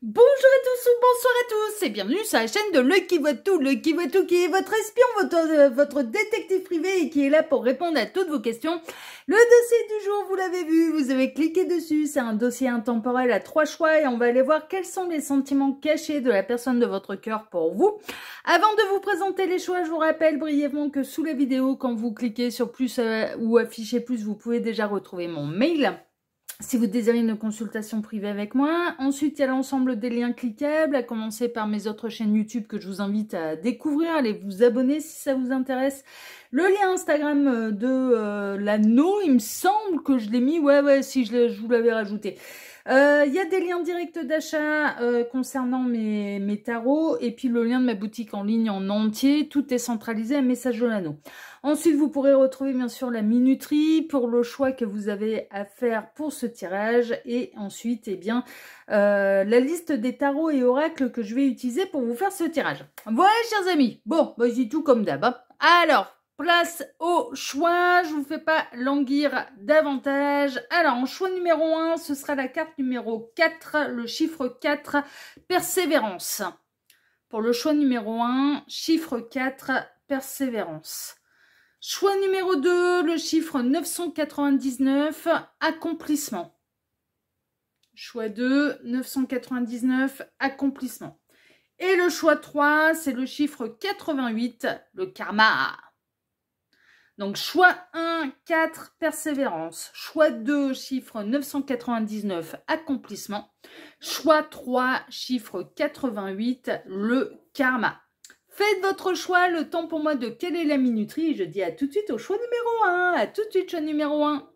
Bonjour à tous ou bonsoir à tous et bienvenue sur la chaîne de Le Qui Voit Tout. Le Qui Voit Tout qui est votre espion, votre détective privé et qui est là pour répondre à toutes vos questions. Le dossier du jour, vous l'avez vu, vous avez cliqué dessus, c'est un dossier intemporel à 3 choix et on va aller voir quels sont les sentiments cachés de la personne de votre cœur pour vous. Avant de vous présenter les choix, je vous rappelle brièvement que sous la vidéo, quand vous cliquez sur plus ou afficher plus, vous pouvez déjà retrouver mon mail. Si vous désirez une consultation privée avec moi, ensuite il y a l'ensemble des liens cliquables, à commencer par mes autres chaînes YouTube que je vous invite à découvrir, allez vous abonner si ça vous intéresse. Le lien Instagram de l'anneau, il me semble que je l'ai mis, ouais, si je vous l'avais rajouté. Il y a des liens directs d'achat concernant mes tarots et puis le lien de ma boutique en ligne en entier. Tout est centralisé à Message de l'Anneau. Ensuite, vous pourrez retrouver bien sûr la minuterie pour le choix que vous avez à faire pour ce tirage. Et ensuite, eh bien, la liste des tarots et oracles que je vais utiliser pour vous faire ce tirage. Voilà, chers amis. Bon, bah, c'est tout comme d'hab. Alors, place au choix, je vous fais pas languir davantage. Alors, en choix numéro 1, ce sera la carte numéro 4, le chiffre 4, persévérance. Pour le choix numéro 1, chiffre 4, persévérance. Choix numéro 2, le chiffre 999, accomplissement. Choix 2, 999, accomplissement. Et le choix 3, c'est le chiffre 88, le karma. Donc, choix 1, 4, persévérance. Choix 2, chiffre 999, accomplissement. Choix 3, chiffre 88, le karma. Faites votre choix, le temps pour moi de quelle est la minuterie. Je dis à tout de suite au choix numéro 1. À tout de suite, choix numéro 1.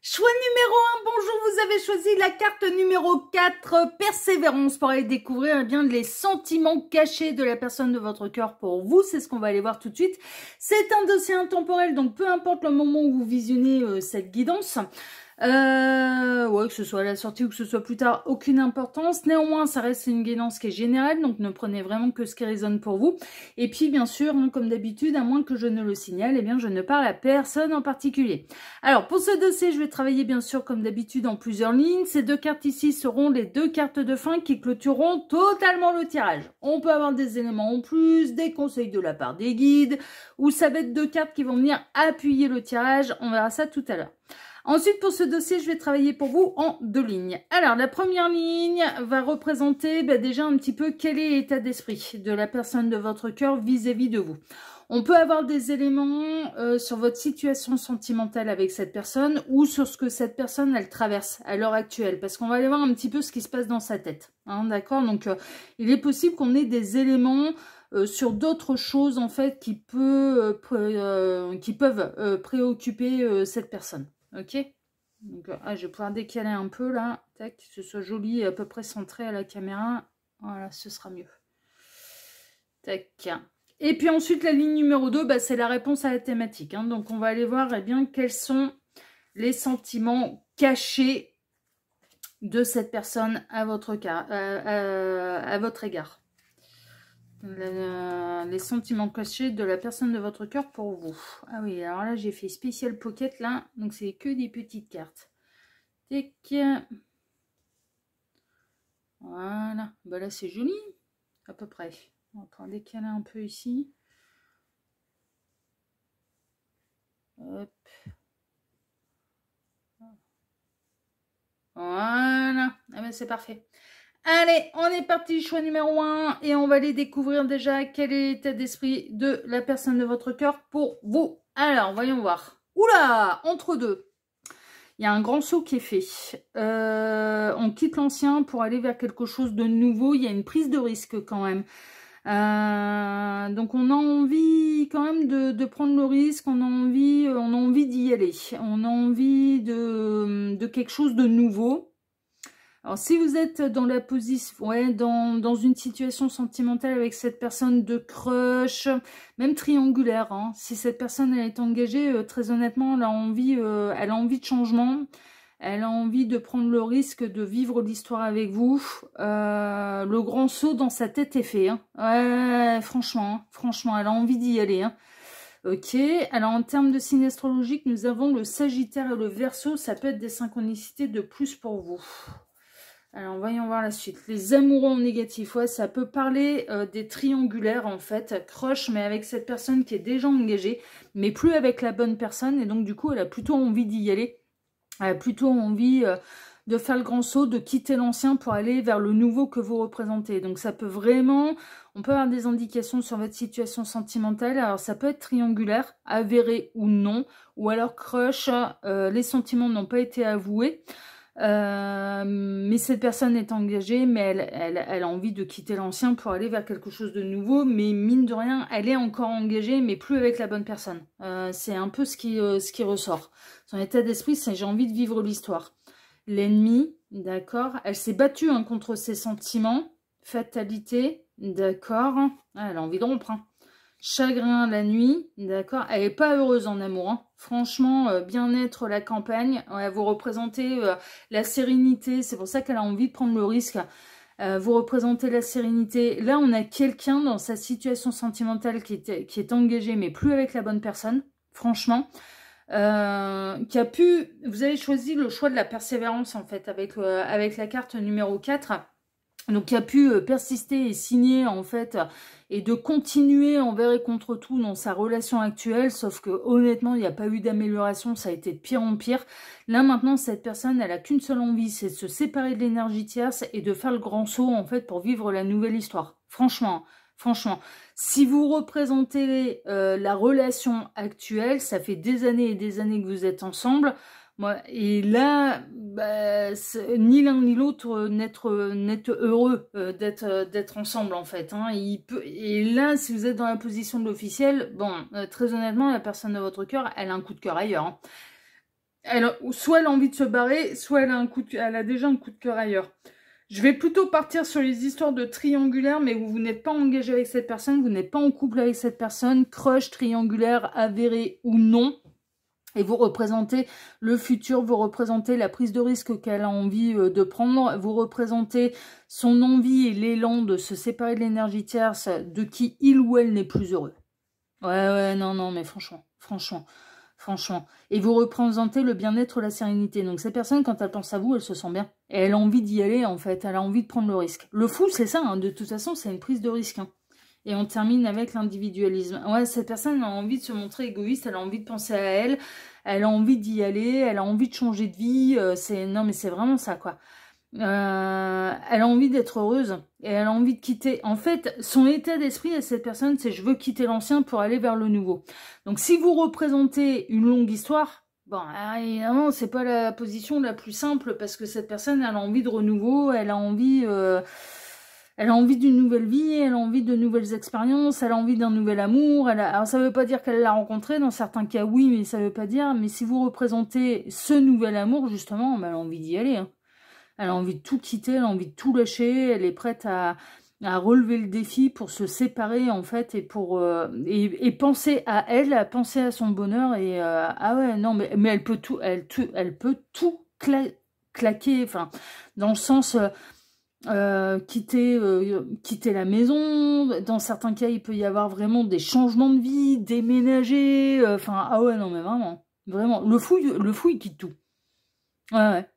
Choix numéro 1, bonjour, vous avez choisi la carte numéro 4, persévérance, pour aller découvrir eh bien, les sentiments cachés de la personne de votre cœur pour vous. C'est ce qu'on va aller voir tout de suite. C'est un dossier intemporel, donc peu importe le moment où vous visionnez cette guidance. Ouais, que ce soit à la sortie ou que ce soit plus tard, aucune importance. Néanmoins, ça reste une guidance qui est générale, donc ne prenez vraiment que ce qui résonne pour vous. Et puis, bien sûr, hein, comme d'habitude, à moins que je ne le signale, eh bien, je ne parle à personne en particulier. Alors, pour ce dossier, je vais travailler, bien sûr, comme d'habitude, en plusieurs lignes. Ces deux cartes ici seront les deux cartes de fin qui clôtureront totalement le tirage. On peut avoir des éléments en plus, des conseils de la part des guides, ou ça va être deux cartes qui vont venir appuyer le tirage. On verra ça tout à l'heure. Ensuite, pour ce dossier, je vais travailler pour vous en deux lignes. Alors, la première ligne va représenter déjà un petit peu quel est l'état d'esprit de la personne de votre cœur vis-à-vis de vous. On peut avoir des éléments sur votre situation sentimentale avec cette personne ou sur ce que cette personne, elle traverse à l'heure actuelle. Parce qu'on va aller voir un petit peu ce qui se passe dans sa tête. Hein, d'accord? Donc, il est possible qu'on ait des éléments sur d'autres choses, en fait, qui peuvent préoccuper cette personne. Ok, donc je vais pouvoir décaler un peu là, tac, que ce soit joli, à peu près centré à la caméra. Voilà, ce sera mieux. Tac. Et puis ensuite, la ligne numéro 2, c'est la réponse à la thématique. Hein. Donc, on va aller voir bien quels sont les sentiments cachés de cette personne à votre égard. Les sentiments cachés de la personne de votre cœur pour vous. Ah oui, alors là, j'ai fait spécial pocket, là. Donc, c'est que des petites cartes. Tac. Voilà. Bah là, c'est joli. À peu près. On va pouvoir décaler un peu ici. Hop. Voilà. Ah ben, c'est parfait. Allez, on est parti, choix numéro 1, et on va aller découvrir déjà quel est l'état d'esprit de la personne de votre cœur pour vous. Alors, voyons voir. Oula, entre deux. Il y a un grand saut qui est fait. On quitte l'ancien pour aller vers quelque chose de nouveau. Il y a une prise de risque quand même. Donc on a envie quand même de prendre le risque, on a envie d'y aller. On a envie de quelque chose de nouveau. Alors, si vous êtes dans la position, ouais, dans une situation sentimentale avec cette personne de crush, même triangulaire, hein, si cette personne elle est engagée, très honnêtement, elle a envie de changement, elle a envie de prendre le risque de vivre l'histoire avec vous. Le grand saut dans sa tête est fait. Hein. Ouais, franchement, elle a envie d'y aller. Hein. Ok, alors en termes de signe astrologique, nous avons le Sagittaire et le Verseau, ça peut être des synchronicités de plus pour vous. Alors, voyons voir la suite. Les amoureux en négatif, ouais, ça peut parler des triangulaires, en fait. Crush, mais avec cette personne qui est déjà engagée, mais plus avec la bonne personne. Et donc, du coup, elle a plutôt envie d'y aller. Elle a plutôt envie de faire le grand saut, de quitter l'ancien pour aller vers le nouveau que vous représentez. Donc, ça peut vraiment... On peut avoir des indications sur votre situation sentimentale. Alors, ça peut être triangulaire, avéré ou non. Ou alors, crush, les sentiments n'ont pas été avoués. Mais cette personne est engagée, mais elle a envie de quitter l'ancien pour aller vers quelque chose de nouveau, mais mine de rien, elle est encore engagée, mais plus avec la bonne personne. C'est un peu ce qui ressort. Son état d'esprit, c'est j'ai envie de vivre l'histoire. L'ennemi, d'accord, elle s'est battue hein, contre ses sentiments, fatalité, d'accord, elle a envie de rompre. Hein. Chagrin la nuit, d'accord. Elle n'est pas heureuse en amour. Hein. Franchement, bien-être, la campagne. Ouais, vous représentez la sérénité. C'est pour ça qu'elle a envie de prendre le risque. Vous représentez la sérénité. Là, on a quelqu'un dans sa situation sentimentale qui est engagé, mais plus avec la bonne personne. Franchement. Qui a pu... Vous avez choisi le choix de la persévérance, en fait, avec la carte numéro 4. Donc, qui a pu persister et signer, en fait, et de continuer envers et contre tout dans sa relation actuelle, sauf que, honnêtement, il n'y a pas eu d'amélioration, ça a été de pire en pire. Là, maintenant, cette personne, elle a qu'une seule envie, c'est de se séparer de l'énergie tierce et de faire le grand saut, en fait, pour vivre la nouvelle histoire. Franchement, si vous représentez la relation actuelle, ça fait des années et des années que vous êtes ensemble, et là, bah, ni l'un ni l'autre n'êtes heureux d'être ensemble en fait. Hein. Et là, si vous êtes dans la position de l'officiel, bon, très honnêtement, la personne de votre cœur, elle a un coup de cœur ailleurs. Hein. Soit elle a envie de se barrer, soit elle a déjà un coup de cœur ailleurs. Je vais plutôt partir sur les histoires de triangulaire, mais où vous n'êtes pas engagé avec cette personne, vous n'êtes pas en couple avec cette personne, crush, triangulaire, avéré ou non. Et vous représentez le futur, vous représentez la prise de risque qu'elle a envie de prendre, vous représentez son envie et l'élan de se séparer de l'énergie tierce de qui il ou elle n'est plus heureux. Ouais, non, mais franchement. Et vous représentez le bien-être, la sérénité. Donc cette personne, quand elle pense à vous, elle se sent bien. Et elle a envie d'y aller, en fait. Elle a envie de prendre le risque. Le fou, c'est ça. Hein. De toute façon, c'est une prise de risque. Hein. Et on termine avec l'individualisme. Ouais, cette personne a envie de se montrer égoïste, elle a envie de penser à elle, elle a envie d'y aller, elle a envie de changer de vie. Non, mais c'est vraiment ça, quoi. Elle a envie d'être heureuse et elle a envie de quitter. En fait, son état d'esprit à cette personne, c'est je veux quitter l'ancien pour aller vers le nouveau. Donc, si vous représentez une longue histoire, bon, évidemment, c'est pas la position la plus simple parce que cette personne, elle a envie de renouveau, elle a envie d'une nouvelle vie, elle a envie de nouvelles expériences, elle a envie d'un nouvel amour. Alors ça veut pas dire qu'elle l'a rencontré, dans certains cas oui, mais ça veut pas dire. Mais si vous représentez ce nouvel amour, justement, elle a envie d'y aller. Hein. Elle a envie de tout quitter, elle a envie de tout lâcher, elle est prête à relever le défi pour se séparer en fait et pour et penser à elle, à penser à son bonheur et ah ouais non mais elle peut tout, elle peut tout claquer, enfin dans le sens quitter la maison. Dans certains cas, il peut y avoir vraiment des changements de vie, déménager. Enfin, ah ouais, non, mais vraiment. Le fou, il quitte tout. Ouais.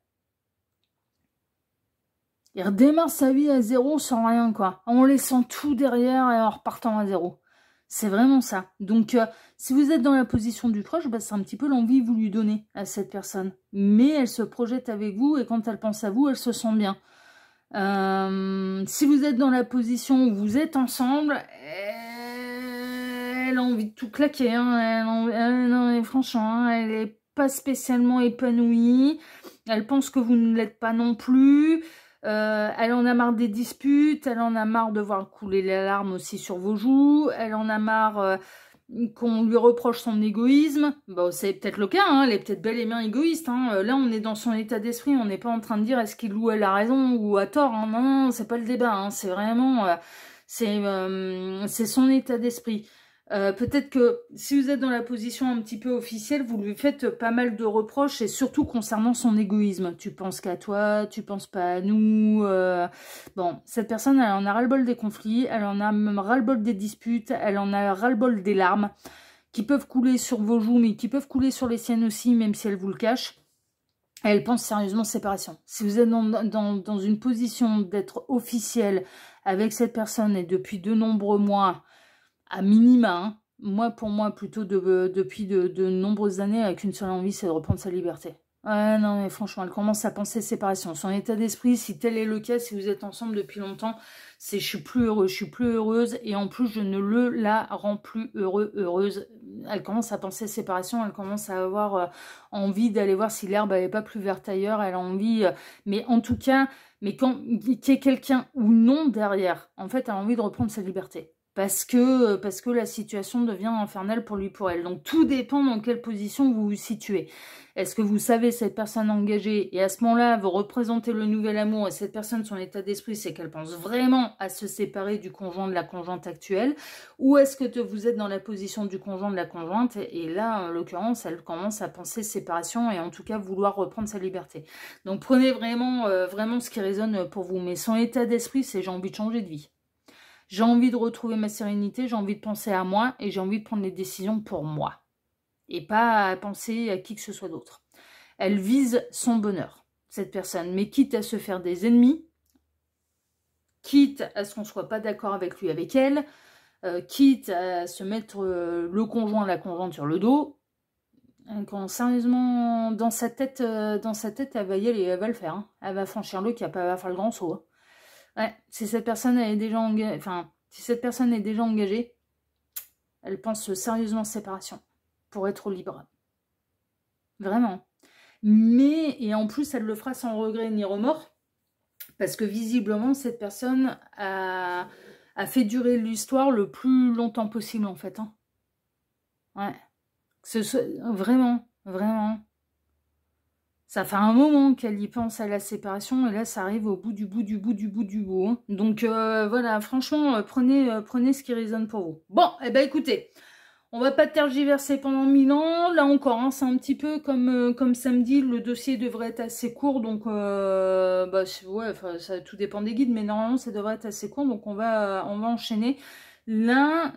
Il redémarre sa vie à zéro sans rien, quoi. En laissant tout derrière et en repartant à zéro. C'est vraiment ça. Donc, si vous êtes dans la position du crush, bah, c'est un petit peu l'envie que vous lui donnez à cette personne. Mais elle se projette avec vous et quand elle pense à vous, elle se sent bien. Si vous êtes dans la position où vous êtes ensemble, elle a envie de tout claquer. Hein. Non, mais franchement, hein, elle n'est pas spécialement épanouie. Elle pense que vous ne l'êtes pas non plus. Elle en a marre des disputes. Elle en a marre de voir couler les larmes aussi sur vos joues. Elle en a marre qu'on lui reproche son égoïsme. Bon, c'est peut-être le cas, hein, elle est peut-être bel et bien égoïste. Hein. Là, on est dans son état d'esprit, on n'est pas en train de dire est-ce qu'il ou elle a raison ou a tort. Hein. Non, c'est pas le débat. Hein. C'est vraiment, c'est son état d'esprit. Peut-être que si vous êtes dans la position un petit peu officielle, vous lui faites pas mal de reproches et surtout concernant son égoïsme. Tu penses qu'à toi, tu penses pas à nous. Bon, cette personne, elle en a ras-le-bol des conflits, elle en a même ras-le-bol des disputes, elle en a ras-le-bol des larmes qui peuvent couler sur vos joues, mais qui peuvent couler sur les siennes aussi, même si elle vous le cache. Elle pense sérieusement séparation. Si vous êtes dans une position d'être officiel avec cette personne et depuis de nombreux mois, à minima, hein, pour moi, plutôt depuis de nombreuses années, avec une seule envie, c'est de reprendre sa liberté. Ouais, non, mais franchement, elle commence à penser séparation. Son état d'esprit, si tel est le cas, si vous êtes ensemble depuis longtemps, c'est je suis plus heureux, je suis plus heureuse, et en plus, je ne la rends plus heureuse. Elle commence à penser séparation, elle commence à avoir envie d'aller voir si l'herbe n'avait pas plus verte ailleurs, elle a envie, mais en tout cas, quand qu'il y ait quelqu'un ou non derrière, en fait, elle a envie de reprendre sa liberté. Parce que la situation devient infernale pour lui, pour elle. Donc, tout dépend dans quelle position vous vous situez. Est-ce que vous savez cette personne engagée et à ce moment-là, vous représentez le nouvel amour et cette personne, son état d'esprit, c'est qu'elle pense vraiment à se séparer du conjoint, de la conjointe actuelle, ou est-ce que vous êtes dans la position du conjoint, de la conjointe et là, en l'occurrence, elle commence à penser séparation et en tout cas vouloir reprendre sa liberté. Donc, prenez vraiment, vraiment ce qui résonne pour vous. Mais son état d'esprit, c'est j'ai envie de changer de vie. J'ai envie de retrouver ma sérénité, j'ai envie de penser à moi et j'ai envie de prendre les décisions pour moi. Et pas à penser à qui que ce soit d'autre. Elle vise son bonheur, cette personne. Mais quitte à se faire des ennemis, quitte à ce qu'on ne soit pas d'accord avec lui, avec elle, quitte à se mettre le conjoint, la conjointe sur le dos, quand sérieusement, dans sa tête, elle va y aller, elle va le faire. Hein. Elle va franchir le cap, elle va faire le grand saut. Hein. Ouais, si cette personne est déjà engagée, elle pense sérieusement séparation pour être libre. Vraiment. Mais, et en plus, elle le fera sans regret ni remords, parce que visiblement, cette personne a fait durer l'histoire le plus longtemps possible, en fait. Hein. Ouais. Vraiment, vraiment. Ça fait un moment qu'elle y pense à la séparation et là, ça arrive au bout du bout du bout du bout du bout. Hein. Donc, voilà, franchement, prenez ce qui résonne pour vous. Bon, eh ben écoutez, on va pas tergiverser pendant 1000 ans. Là encore, hein, c'est un petit peu comme samedi, le dossier devrait être assez court. Donc, ouais, ça tout dépend des guides, mais normalement, ça devrait être assez court. Donc, on va enchaîner. Là,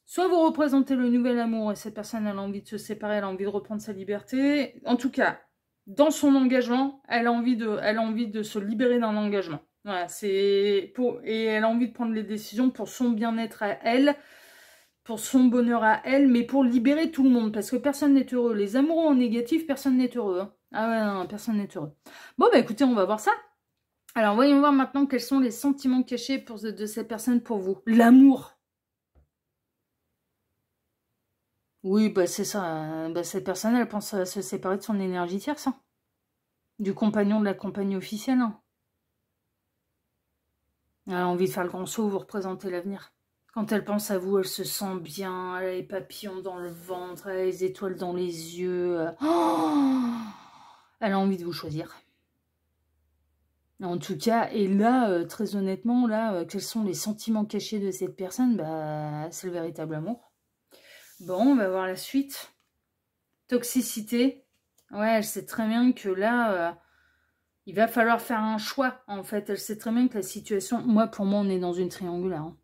soit vous représentez le nouvel amour et cette personne, elle a envie de se séparer, elle a envie de reprendre sa liberté. En tout cas, dans son engagement, elle a envie de se libérer d'un engagement. Voilà, et elle a envie de prendre les décisions pour son bien-être à elle, pour son bonheur à elle, mais pour libérer tout le monde, parce que personne n'est heureux. Les amoureux en négatif, personne n'est heureux. Hein. Ah ouais, non, personne n'est heureux. Bon, bah écoutez, on va voir ça. Alors, voyons voir maintenant quels sont les sentiments cachés de cette personne pour vous. L'amour. Oui, bah c'est ça. Bah, cette personne, elle pense à se séparer de son énergie tierce. Hein. Du compagnon, de la compagnie officielle. Hein. Elle a envie de faire le grand saut, vous représentez l'avenir. Quand elle pense à vous, elle se sent bien, elle a les papillons dans le ventre, elle a les étoiles dans les yeux. Oh, elle a envie de vous choisir. En tout cas, et là, très honnêtement, là, quels sont les sentiments cachés de cette personne? Bah, c'est le véritable amour. Bon, on va voir la suite. Toxicité. Ouais, elle sait très bien que là, il va falloir faire un choix, en fait. Elle sait très bien que la situation... Pour moi, on est dans une triangulaire. Hein.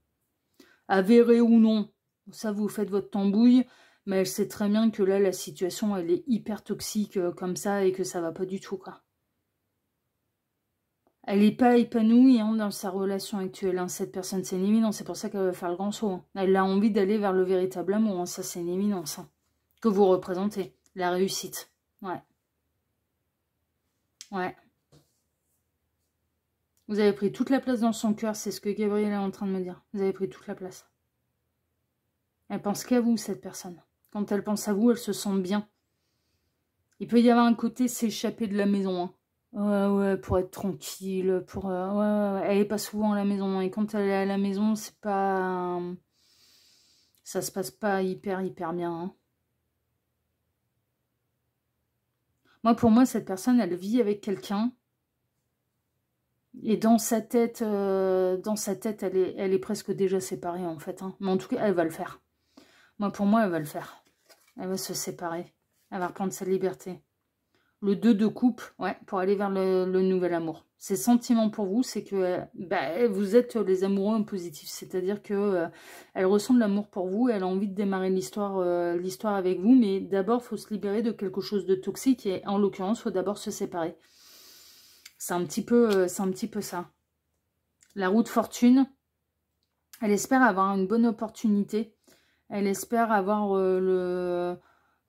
Avéré ou non, ça, vous faites votre tambouille. Mais elle sait très bien que là, la situation, elle est hyper toxique comme ça et que ça va pas du tout, quoi. Elle n'est pas épanouie hein, dans sa relation actuelle. Hein. Cette personne, c'est une éminence. C'est pour ça qu'elle va faire le grand saut. Hein. Elle a envie d'aller vers le véritable amour. Hein. Ça, c'est une éminence. Hein. Que vous représentez. La réussite. Ouais. Ouais. Vous avez pris toute la place dans son cœur. C'est ce que Gabriel est en train de me dire. Vous avez pris toute la place. Elle pense qu'à vous, cette personne. Quand elle pense à vous, elle se sent bien. Il peut y avoir un côté s'échapper de la maison. Hein. Ouais, pour être tranquille, ouais, elle est pas souvent à la maison, et quand elle est à la maison, c'est pas... ça se passe pas hyper bien, hein. Pour moi, cette personne, elle vit avec quelqu'un, et dans sa tête, elle est presque déjà séparée, en fait, hein. Mais en tout cas, elle va le faire. Pour moi, elle va le faire. Elle va se séparer, elle va reprendre sa liberté. Le 2 de coupe, ouais, pour aller vers le nouvel amour. Ses sentiments pour vous, c'est que bah, vous êtes les amoureux en positif. C'est-à-dire que elle ressent de l'amour pour vous, elle a envie de démarrer l'histoire avec vous, mais d'abord, il faut se libérer de quelque chose de toxique et en l'occurrence, il faut d'abord se séparer. C'est un petit peu ça. La roue de fortune, elle espère avoir une bonne opportunité. Elle espère avoir le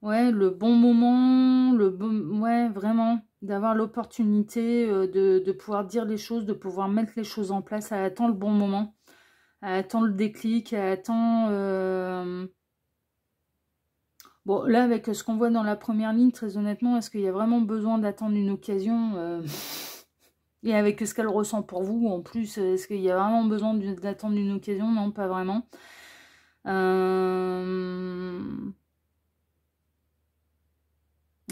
bon moment, ouais, vraiment, d'avoir l'opportunité de pouvoir dire les choses, de pouvoir mettre les choses en place. Elle attend le bon moment, elle attend le déclic, elle attend... Bon, là, avec ce qu'on voit dans la première ligne, très honnêtement, est-ce qu'il y a vraiment besoin d'attendre une occasion Et avec ce qu'elle ressent pour vous, en plus, est-ce qu'il y a vraiment besoin d'attendre une occasion? Non, pas vraiment.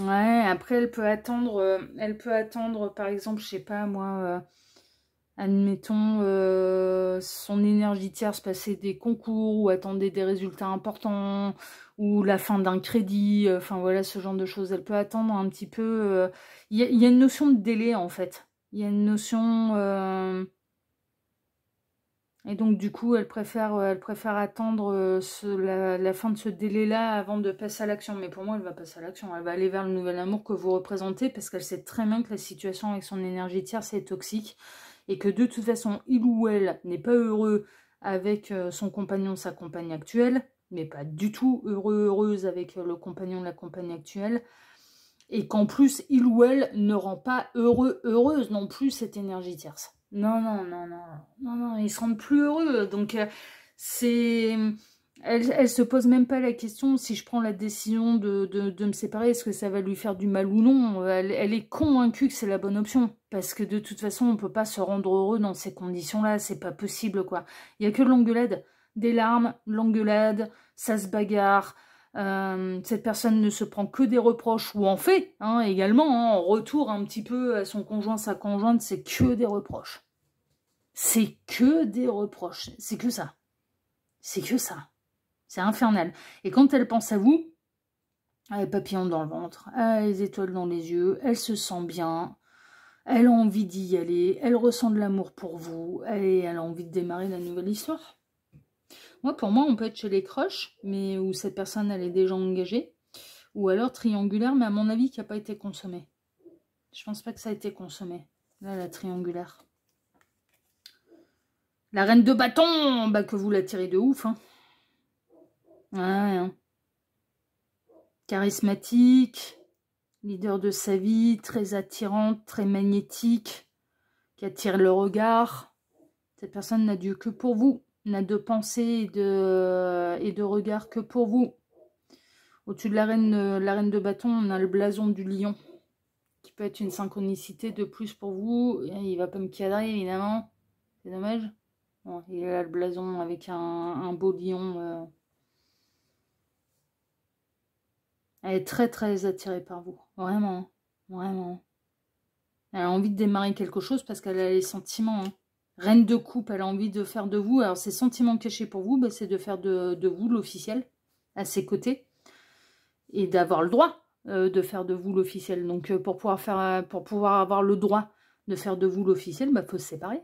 Ouais, après, elle peut attendre, par exemple, je sais pas, moi, admettons, son énergie tierce, passer des concours, ou attendre des résultats importants, ou la fin d'un crédit, enfin, voilà, ce genre de choses. Elle peut attendre un petit peu... Il y a une notion de délai, en fait. Il y a une notion... Et donc, du coup, elle préfère attendre la fin de ce délai-là avant de passer à l'action. Mais pour moi, elle va passer à l'action. Elle va aller vers le nouvel amour que vous représentez parce qu'elle sait très bien que la situation avec son énergie tierce est toxique et que de toute façon, il ou elle n'est pas heureux avec son compagnon, sa compagne actuelle, mais pas du tout heureuse avec le compagnon, la compagne actuelle. Et qu'en plus, il ou elle ne rend pas heureuse non plus cette énergie tierce. Non, non, non, non, non, non, ils se rendent plus heureux. Donc, c'est... Elle se pose même pas la question si je prends la décision de me séparer, est-ce que ça va lui faire du mal ou non. Elle est convaincue que c'est la bonne option. Parce que de toute façon, on peut pas se rendre heureux dans ces conditions-là. C'est pas possible, quoi. Il y a que de l'engueulade. Des larmes, l'engueulade, ça se bagarre. Cette personne ne se prend que des reproches, ou en fait, hein, également, hein, en retour un petit peu à son conjoint, sa conjointe, c'est que des reproches. C'est que des reproches. C'est que ça. C'est que ça. C'est infernal. Et quand elle pense à vous, elle a les papillons dans le ventre, elle a les étoiles dans les yeux, elle se sent bien, elle a envie d'y aller, elle ressent de l'amour pour vous, et elle a envie de démarrer la nouvelle histoire. Moi, pour moi, on peut être chez les crushs, mais où cette personne, elle est déjà engagée, ou alors triangulaire, mais à mon avis, qui n'a pas été consommé. Je pense pas que ça a été consommé. Là, la triangulaire. La reine de bâton, bah que vous la tirez de ouf, hein. Ouais, hein. Charismatique, leader de sa vie, très attirante, très magnétique, qui attire le regard. Cette personne n'a Dieu que pour vous, n'a de pensée et de regard que pour vous. Au-dessus de la reine de bâton, on a le blason du lion, qui peut être une synchronicité de plus pour vous. Il va pas me cadrer, évidemment. C'est dommage. Bon, il a le blason avec un beau lion. Elle est très très attirée par vous. Vraiment. Vraiment. Elle a envie de démarrer quelque chose parce qu'elle a les sentiments. Hein. Reine de coupe, elle a envie de faire de vous. Alors, ses sentiments cachés pour vous, bah, c'est de faire de vous l'officiel à ses côtés. Et d'avoir le droit de faire de vous l'officiel. Donc, pour pouvoir avoir le droit de faire de vous l'officiel, bah, faut se séparer.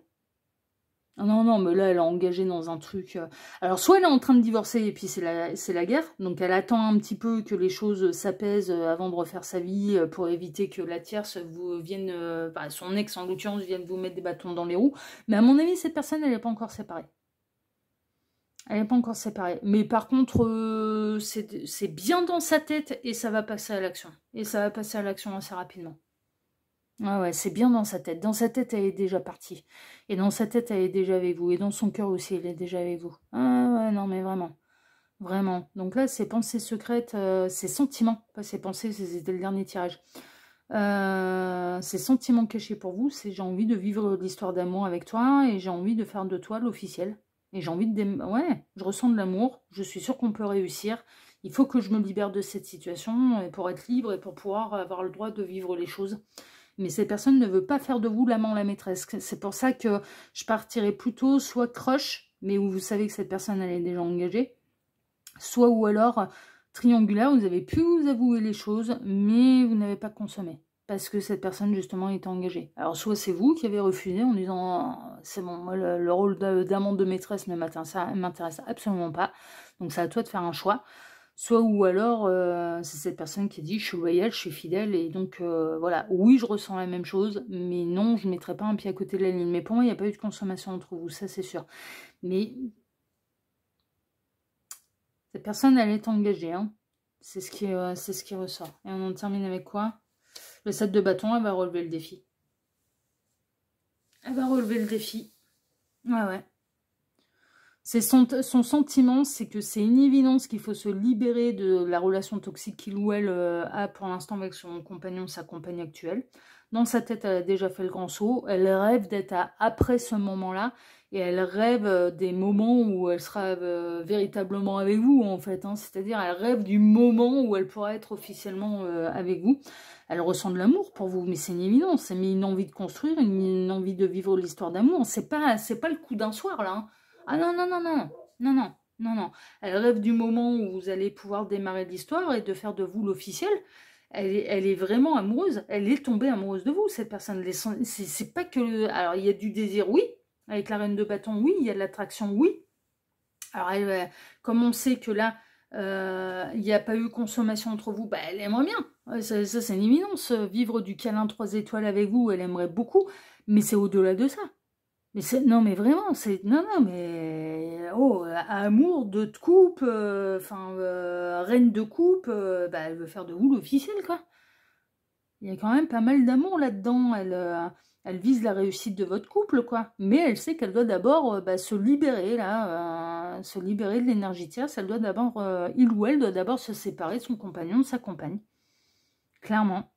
Non, non, mais là, elle est engagée dans un truc... Alors, soit elle est en train de divorcer, et puis c'est la guerre, donc elle attend un petit peu que les choses s'apaisent avant de refaire sa vie, pour éviter que la tierce vienne... son ex, en l'occurrence, vienne vous mettre des bâtons dans les roues. Mais à mon avis, cette personne, elle n'est pas encore séparée. Elle n'est pas encore séparée. Mais par contre, c'est bien dans sa tête, et ça va passer à l'action. Et ça va passer à l'action assez rapidement. Ah ouais, c'est bien dans sa tête. Dans sa tête, elle est déjà partie. Et dans sa tête, elle est déjà avec vous. Et dans son cœur aussi, elle est déjà avec vous. Ah ouais, non, mais vraiment. Vraiment. Donc là, ses pensées secrètes, ses sentiments. Pas ses pensées, c'était le dernier tirage. Ses sentiments cachés pour vous, c'est j'ai envie de vivre l'histoire d'amour avec toi et j'ai envie de faire de toi l'officiel. Et j'ai envie de... Ouais, je ressens de l'amour. Je suis sûre qu'on peut réussir. Il faut que je me libère de cette situation pour être libre et pour pouvoir avoir le droit de vivre les choses. Mais cette personne ne veut pas faire de vous l'amant, la maîtresse. C'est pour ça que je partirais plutôt soit crush, mais où vous savez que cette personne elle est déjà engagée, soit ou alors triangulaire, vous avez pu vous avouer les choses, mais vous n'avez pas consommé. parce que cette personne, justement, est engagée. Alors, soit c'est vous qui avez refusé en disant « c'est bon, moi, le rôle d'amante de maîtresse ne m'intéresse absolument pas, donc c'est à toi de faire un choix ». Soit ou alors, c'est cette personne qui dit « je suis loyale, je suis fidèle » et donc, voilà, oui, je ressens la même chose, mais non, je ne mettrai pas un pied à côté de la ligne. Mais pour moi, il n'y a pas eu de consommation entre vous, ça c'est sûr. Mais cette personne, elle est engagée, hein. C'est ce qui ressort. Et on en termine avec quoi? Le 7 de bâton, elle va relever le défi. Elle va relever le défi. Ouais, ouais. Son sentiment, c'est que c'est une évidence qu'il faut se libérer de la relation toxique qu'il ou elle a pour l'instant avec son compagnon, sa compagne actuelle. Dans sa tête, elle a déjà fait le grand saut. Elle rêve d'être après ce moment-là. Et elle rêve des moments où elle sera véritablement avec vous, en fait. Hein. C'est-à-dire, elle rêve du moment où elle pourra être officiellement avec vous. Elle ressent de l'amour pour vous, mais c'est une évidence. C'est une envie de construire, une envie de vivre l'histoire d'amour. C'est pas le coup d'un soir, là. Hein. Ah non, non, non, non. Non, non, non, non. Elle rêve du moment où vous allez pouvoir démarrer l'histoire et de faire de vous l'officiel. Elle est vraiment amoureuse. Elle est tombée amoureuse de vous, cette personne. C'est pas que... Alors, il y a du désir, oui. Avec la reine de bâton, oui. Il y a de l'attraction, oui. Alors, comme on sait que là, il n'y a pas eu consommation entre vous, bah, elle aimerait bien. Ça c'est une évidence. Vivre du câlin 3 étoiles avec vous, elle aimerait beaucoup. Mais c'est au-delà de ça. Mais non, mais vraiment, c'est... Non, non, mais... Oh, amour de coupe, reine de coupe, bah, elle veut faire de vous l'officiel, quoi. Il y a quand même pas mal d'amour là-dedans. Elle vise la réussite de votre couple, quoi. Mais elle sait qu'elle doit d'abord se libérer, là, se libérer de l'énergie tierce. Elle doit d'abord... il ou elle doit d'abord se séparer de son compagnon, de sa compagne. Clairement.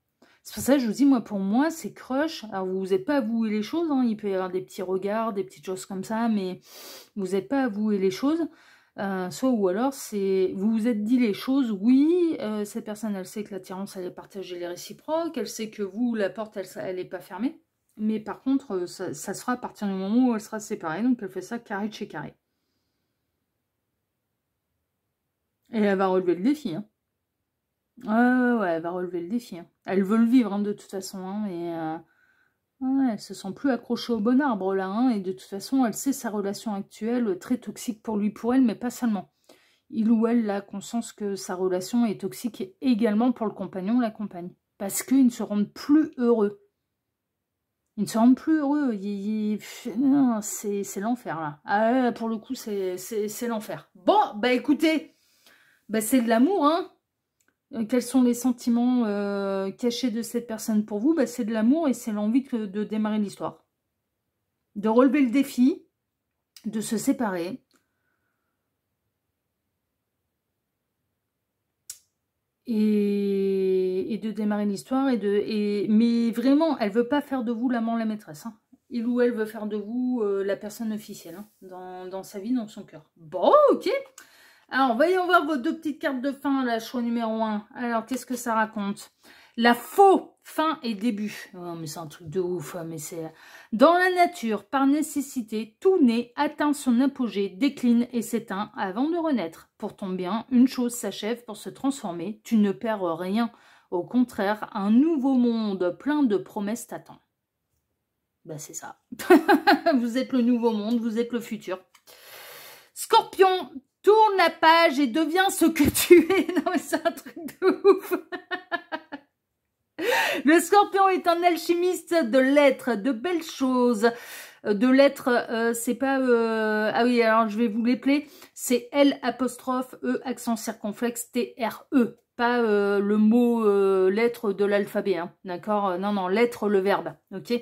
C'est pour ça que je vous dis, moi, pour moi, c'est crush. Alors, vous n'êtes pas avoué les choses, hein. Il peut y avoir des petits regards, des petites choses comme ça, mais vous n'êtes pas avoué les choses. Soit ou alors, vous vous êtes dit les choses, oui, cette personne, elle sait que l'attirance, elle est partagée, les réciproques, elle sait que vous, la porte, elle n'est pas fermée. Mais par contre, ça se fera à partir du moment où elle sera séparée, donc elle fait ça carré de chez carré. Et elle va relever le défi, hein. Ouais, elle va relever le défi. Hein. Elle veut le vivre, hein, de toute façon. Hein, et ouais, elle se sent plus accrochée au bon arbre, là. Hein, et de toute façon, elle sait sa relation actuelle, très toxique pour lui, pour elle, mais pas seulement. Il ou elle a conscience que sa relation est toxique également pour le compagnon ou la compagne. Parce qu'ils ne se rendent plus heureux. Ils ne se rendent plus heureux. Non, c'est l'enfer, là. Ah, pour le coup, c'est l'enfer. Bon, bah écoutez, bah, c'est de l'amour, hein. Quels sont les sentiments cachés de cette personne pour vous? Bah, c'est de l'amour et c'est l'envie de démarrer l'histoire. De relever le défi, de se séparer. Et de démarrer l'histoire. Mais vraiment, elle ne veut pas faire de vous l'amant, la maîtresse. Hein. Il ou elle veut faire de vous la personne officielle. Hein, dans sa vie, dans son cœur. Bon, ok. Alors, voyons voir vos 2 petites cartes de fin, là, choix numéro 1. Alors, qu'est-ce que ça raconte? La faux fin et début. Oh, mais c'est un truc de ouf, mais c'est... Dans la nature, par nécessité, tout naît, atteint son apogée, décline et s'éteint avant de renaître. Pour ton bien, une chose s'achève pour se transformer. Tu ne perds rien. Au contraire, un nouveau monde plein de promesses t'attend. Ben, c'est ça. Vous êtes le nouveau monde, vous êtes le futur. Scorpion, tourne la page et deviens ce que tu es. Non, mais c'est un truc de ouf. Le scorpion est un alchimiste de lettres, de belles choses. De lettres, c'est pas... Ah oui, alors je vais vous l'épeler. C'est L apostrophe E accent circonflexe T-R-E. Pas le mot lettre de l'alphabet. Hein, d'accord? Non, non, lettre, le verbe. Ok?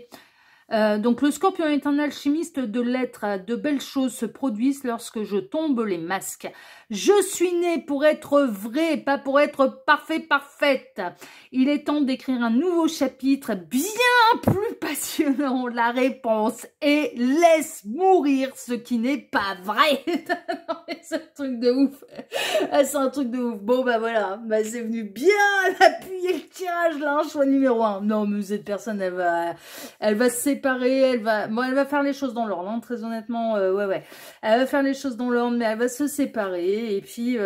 Donc le scorpion est un alchimiste de lettres, de belles choses se produisent lorsque je tombe les masques. Je suis né pour être vrai, pas pour être parfait, parfaite. Il est temps d'écrire un nouveau chapitre bien plus passionnant. La réponse est laisse mourir ce qui n'est pas vrai. C'est un truc de ouf. C'est un truc de ouf. Bon bah voilà, bah, c'est venu bien appuyer le tirage là, choix numéro 1. Non mais cette personne elle va se séparer, elle va faire les choses dans l'ordre, hein, très honnêtement, ouais. Elle va faire les choses dans l'ordre, mais elle va se séparer, et puis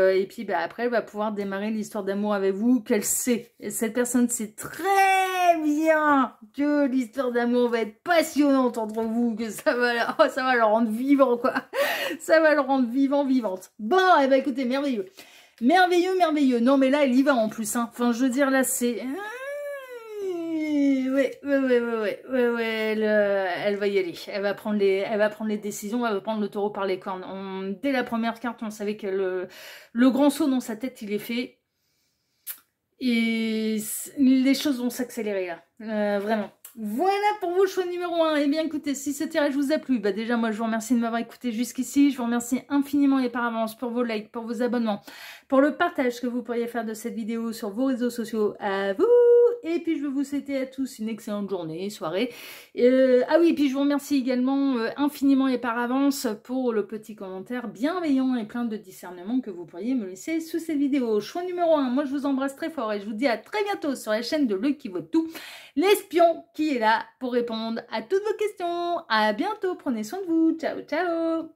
bah, après, elle va pouvoir démarrer l'histoire d'amour avec vous, qu'elle sait. Et cette personne sait très bien que l'histoire d'amour va être passionnante entre vous, que ça va le rendre vivant, quoi. Ça va le rendre vivant, vivante. Bon, eh ben écoutez, merveilleux. Merveilleux, merveilleux. Non, mais là, elle y va en plus, hein. Enfin, je veux dire, là, c'est... Ouais, elle va y aller. Elle va prendre les décisions, elle va prendre le taureau par les cornes. Dès la première carte, on savait que le grand saut dans sa tête, il est fait. Et les choses vont s'accélérer là, vraiment. Voilà pour vous, choix numéro 1. Eh bien écoutez, si ce tirage vous a plu, bah déjà moi je vous remercie de m'avoir écouté jusqu'ici. Je vous remercie infiniment et par avance pour vos likes, pour vos abonnements, pour le partage que vous pourriez faire de cette vidéo sur vos réseaux sociaux. À vous. Et puis je veux vous souhaiter à tous une excellente journée, soirée. Ah oui, et puis je vous remercie également infiniment et par avance pour le petit commentaire bienveillant et plein de discernement que vous pourriez me laisser sous cette vidéo. Choix numéro 1, moi je vous embrasse très fort et je vous dis à très bientôt sur la chaîne de L'Œil qui voit tout, l'espion qui est là pour répondre à toutes vos questions. À bientôt, prenez soin de vous, ciao ciao.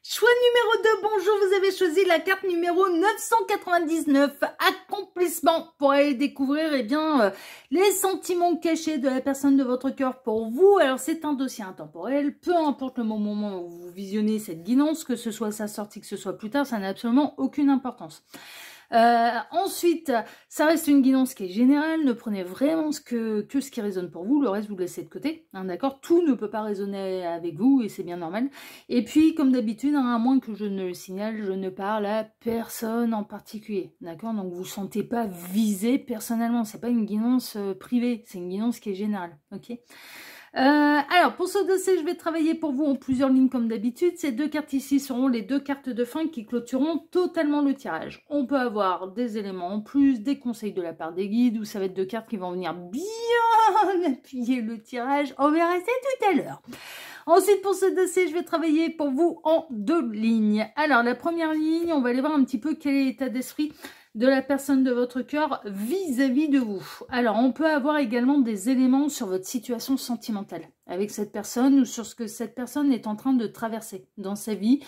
Choix numéro 2, bonjour, vous avez choisi la carte numéro 999, accomplissement, pour aller découvrir les sentiments cachés de la personne de votre cœur pour vous. Alors c'est un dossier intemporel, peu importe le moment où vous visionnez cette guidance, que ce soit sa sortie, que ce soit plus tard, ça n'a absolument aucune importance. Ensuite, ça reste une guidance qui est générale, ne prenez vraiment que ce qui résonne pour vous, le reste vous le laissez de côté, hein, d'accord? Tout ne peut pas résonner avec vous et c'est bien normal. Et puis, comme d'habitude, hein, à moins que je ne le signale, je ne parle à personne en particulier, d'accord? Donc vous ne sentez pas visé personnellement, c'est pas une guidance privée, c'est une guidance qui est générale, ok? Alors, pour ce dossier, je vais travailler pour vous en plusieurs lignes comme d'habitude. Ces deux cartes ici seront les deux cartes de fin qui clôtureront totalement le tirage. On peut avoir des éléments en plus, des conseils de la part des guides, ou ça va être deux cartes qui vont venir bien appuyer le tirage. On verra ça tout à l'heure. Ensuite, pour ce dossier, je vais travailler pour vous en deux lignes. Alors, la première ligne, on va aller voir un petit peu quel est l'état d'esprit de la personne de votre cœur vis-à-vis de vous. Alors, on peut avoir également des éléments sur votre situation sentimentale avec cette personne ou sur ce que cette personne est en train de traverser dans sa vie,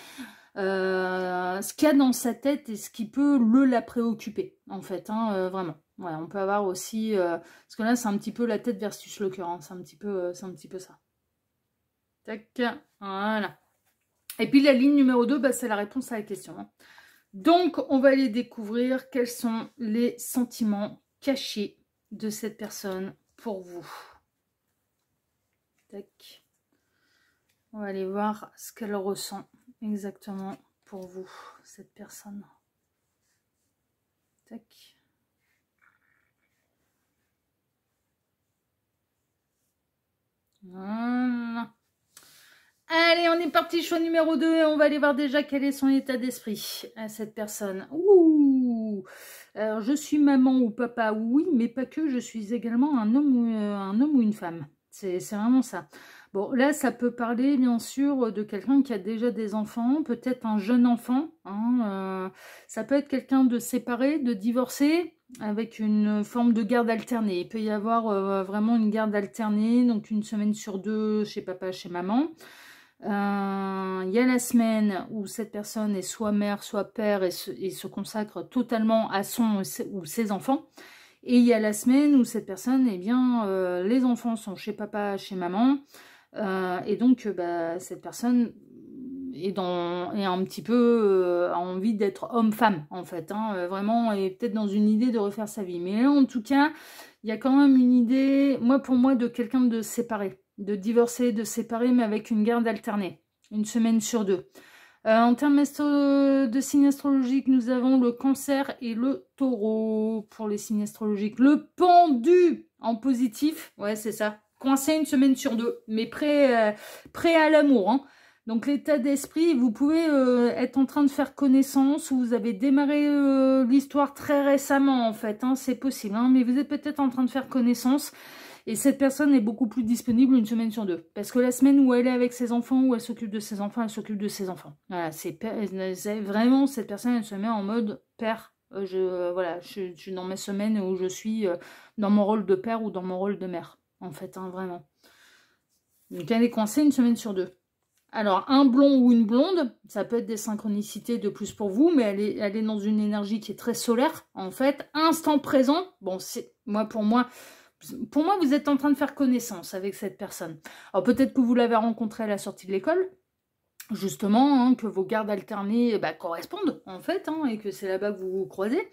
ce qu'il y a dans sa tête et ce qui peut la préoccuper, en fait, hein, vraiment. Voilà, on peut avoir aussi, parce que là, c'est un petit peu la tête versus le cœur, hein, c'est un petit peu ça. Tac, voilà. Et puis, la ligne numéro 2, bah, c'est la réponse à la question, hein. Donc, on va aller découvrir quels sont les sentiments cachés de cette personne pour vous. Tac. On va aller voir ce qu'elle ressent exactement pour vous, cette personne. Tac. Voilà. Allez, on est parti, choix numéro 2, et on va aller voir déjà quel est son état d'esprit à cette personne. Ouh, alors je suis maman ou papa, oui, mais pas que, je suis également un homme ou une femme. C'est vraiment ça. Bon, là, ça peut parler, bien sûr, de quelqu'un qui a déjà des enfants, peut-être un jeune enfant. Hein, ça peut être quelqu'un de séparé, de divorcé, avec une forme de garde alternée. Il peut y avoir vraiment une garde alternée, donc une semaine sur deux chez papa, chez maman. Il y a la semaine où cette personne est soit mère, soit père et se consacre totalement à son ou ses enfants. Et il y a la semaine où cette personne, eh bien, les enfants sont chez papa, chez maman. Et donc, bah, cette personne est un petit peu a envie d'être homme-femme, en fait. Hein, vraiment, et peut-être dans une idée de refaire sa vie. Mais là, en tout cas, il y a quand même une idée, pour moi, de quelqu'un de séparé. De divorcer, de séparer, mais avec une garde alternée, une semaine sur deux. En termes de signes astrologiques, nous avons le cancer et le taureau pour les signes astrologiques. Le pendu en positif, ouais c'est ça, coincé une semaine sur deux, mais prêt à l'amour. Hein. Donc l'état d'esprit, vous pouvez être en train de faire connaissance, ou vous avez démarré l'histoire très récemment en fait, hein, c'est possible, hein, mais vous êtes peut-être en train de faire connaissance. Et cette personne est beaucoup plus disponible une semaine sur deux. Parce que la semaine où elle est avec ses enfants, où elle s'occupe de ses enfants, elle s'occupe de ses enfants. Voilà, c'est vraiment, cette personne, elle se met en mode père. Voilà, je suis dans mes semaines où je suis dans mon rôle de père ou dans mon rôle de mère. En fait, hein, vraiment. Donc elle est coincée une semaine sur deux. Alors, un blond ou une blonde, ça peut être des synchronicités de plus pour vous, mais elle est dans une énergie qui est très solaire, en fait. Instant présent, bon, c'est pour moi, vous êtes en train de faire connaissance avec cette personne. Alors, peut-être que vous l'avez rencontrée à la sortie de l'école, justement, hein, que vos gardes alternés correspondent, en fait, hein, et que c'est là-bas que vous vous croisez.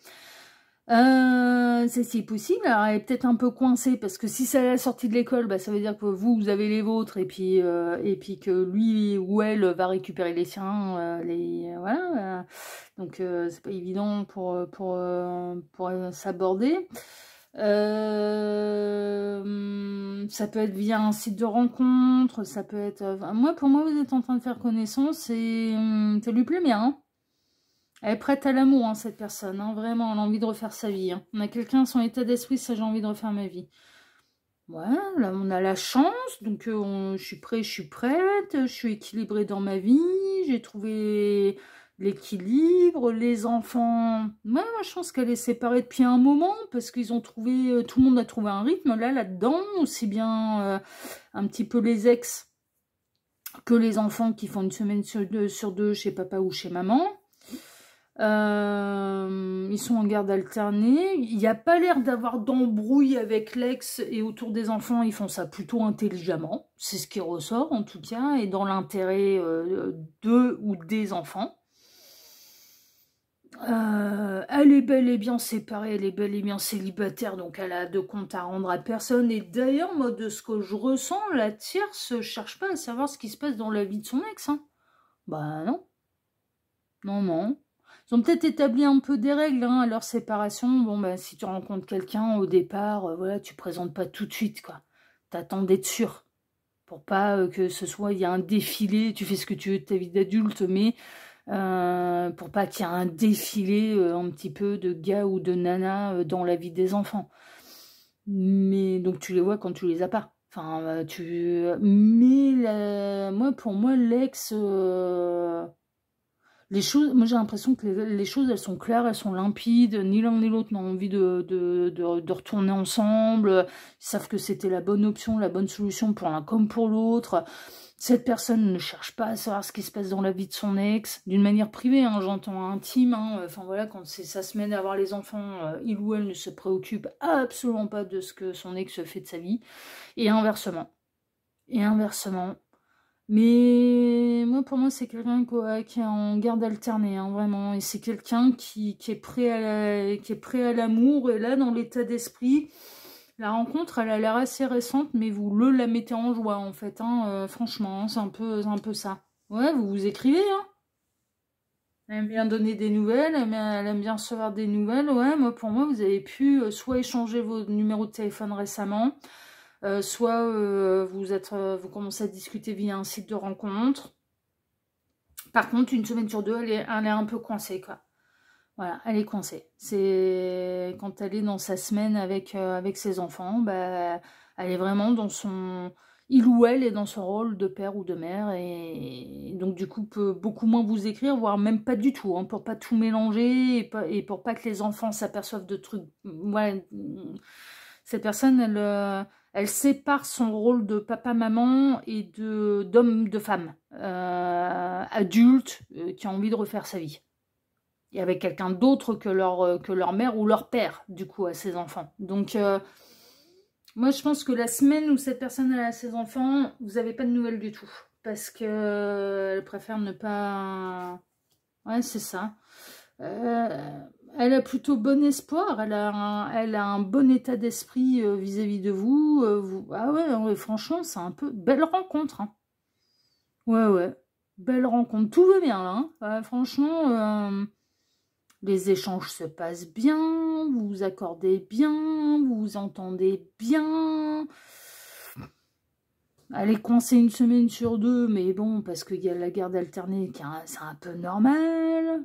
C'est possible. Alors, elle est peut-être un peu coincée parce que si c'est à la sortie de l'école, ça veut dire que vous avez les vôtres et puis que lui ou elle va récupérer les siens. Voilà. Donc c'est pas évident pour s'aborder. Ça peut être via un site de rencontre, ça peut être. Pour moi, vous êtes en train de faire connaissance et ça lui plaît bien. Hein. Elle est prête à l'amour, hein, cette personne. Hein, vraiment, elle a envie de refaire sa vie. Hein. On a quelqu'un, son état d'esprit, ça, j'ai envie de refaire ma vie. Ouais, là, on a la chance. Donc, je suis prête, je suis équilibrée dans ma vie. J'ai trouvé l'équilibre. Les enfants... Ouais, moi, je pense qu'elle est séparée depuis un moment parce qu'ils ont trouvé... tout le monde a trouvé un rythme, là-dedans. Aussi bien un petit peu les ex que les enfants qui font une semaine sur deux chez papa ou chez maman. Ils sont en garde alternée. Il n'y a pas l'air d'avoir d'embrouille avec l'ex et autour des enfants, ils font ça plutôt intelligemment. C'est ce qui ressort en tout cas, et dans l'intérêt d'eux ou des enfants. Elle est bel et bien séparée, elle est bel et bien célibataire, donc elle a de compte à rendre à personne. Et d'ailleurs, moi, de ce que je ressens, la tierce cherche pas à savoir ce qui se passe dans la vie de son ex. Hein. Bah non. Non, non. Ils ont peut-être établi un peu des règles hein, à leur séparation. Bon, si tu rencontres quelqu'un au départ, voilà, tu présentes pas tout de suite, quoi. T'attends d'être sûr. Pour pas que ce soit, il y a un défilé, tu fais ce que tu veux de ta vie d'adulte, mais pour pas qu'il y ait un défilé un petit peu de gars ou de nanas dans la vie des enfants. Mais donc tu les vois quand tu les as pas. Enfin, mais pour moi, l'ex... Les choses, moi j'ai l'impression que les choses elles sont claires, elles sont limpides, ni l'un ni l'autre n'ont envie de retourner ensemble, ils savent que c'était la bonne option, la bonne solution pour l'un comme pour l'autre. Cette personne ne cherche pas à savoir ce qui se passe dans la vie de son ex, d'une manière privée, hein, j'entends intime, hein, enfin voilà, quand c'est sa semaine à avoir les enfants, il ou elle ne se préoccupe absolument pas de ce que son ex fait de sa vie, et inversement. Et inversement. Mais pour moi, c'est quelqu'un qui est en garde alternée, hein, vraiment. Et c'est quelqu'un qui est prêt à l'amour. Et là, dans l'état d'esprit, la rencontre, elle a l'air assez récente, mais vous la mettez en joie, en fait. Hein, franchement, hein, c'est un peu ça. Ouais, vous vous écrivez, hein. Elle aime bien donner des nouvelles, elle aime bien recevoir des nouvelles. Ouais, pour moi, vous avez pu soit échanger vos numéros de téléphone récemment, soit vous commencez à discuter via un site de rencontre. Par contre, une semaine sur deux, elle est un peu coincée, quoi. Voilà, elle est coincée. C'est quand elle est dans sa semaine avec ses enfants, elle est vraiment dans son... Il ou elle est dans son rôle de père ou de mère, et donc du coup peut beaucoup moins vous écrire, voire même pas du tout, hein, pour pas tout mélanger, et pour pas que les enfants s'aperçoivent de trucs... Ouais, cette personne, elle sépare son rôle de papa-maman et d'homme, de femme, adulte, qui a envie de refaire sa vie. Et avec quelqu'un d'autre que leur mère ou leur père, du coup, à ses enfants. Donc, moi, je pense que la semaine où cette personne a ses enfants, vous n'avez pas de nouvelles du tout. Parce qu'elle préfère ne pas... Ouais, c'est ça. Elle a plutôt bon espoir, elle a un bon état d'esprit vis-à-vis de vous, Ah ouais, franchement, c'est un peu... Belle rencontre. Hein. Ouais. Belle rencontre. Tout va bien, là. Hein. Franchement, les échanges se passent bien, vous vous accordez bien, vous vous entendez bien. Elle est coincée une semaine sur deux, mais bon, parce qu'il y a la garde alternée, c'est un peu normal.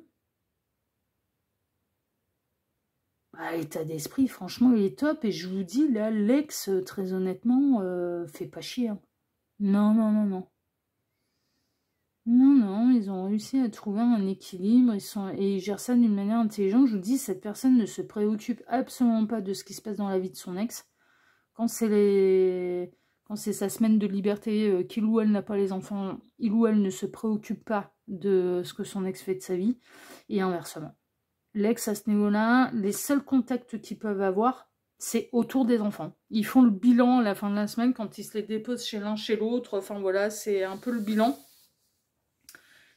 L'état d'esprit, franchement, il est top. Et je vous dis, là, l'ex, très honnêtement, fait pas chier. Hein. Non. Non, ils ont réussi à trouver un équilibre. Et ils gèrent ça d'une manière intelligente. Je vous dis, cette personne ne se préoccupe absolument pas de ce qui se passe dans la vie de son ex. Quand quand c'est sa semaine de liberté, qu'il ou elle n'a pas les enfants, il ou elle ne se préoccupe pas de ce que son ex fait de sa vie, et inversement. L'ex, à ce niveau-là, les seuls contacts qu'ils peuvent avoir, c'est autour des enfants. Ils font le bilan à la fin de la semaine, quand ils se les déposent chez l'un, chez l'autre, enfin voilà, c'est un peu le bilan.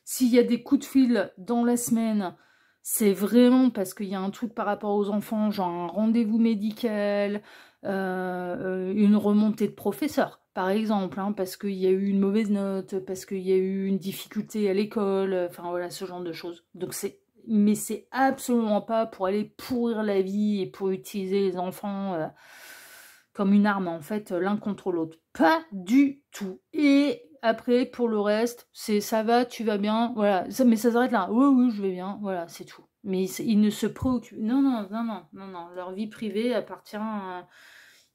S'il y a des coups de fil dans la semaine, c'est vraiment parce qu'il y a un truc par rapport aux enfants, genre un rendez-vous médical, une remontée de professeur, par exemple, hein, parce qu'il y a eu une mauvaise note, parce qu'il y a eu une difficulté à l'école, enfin voilà, ce genre de choses. Donc mais c'est absolument pas pour aller pourrir la vie et pour utiliser les enfants comme une arme, en fait, l'un contre l'autre. Pas du tout. Et après, pour le reste, c'est ça va, tu vas bien, voilà. Mais ça s'arrête là. Oui, oui, je vais bien, voilà, c'est tout. Mais ils ne se préoccupent. Non, non, non, non, non, non. Leur vie privée appartient à...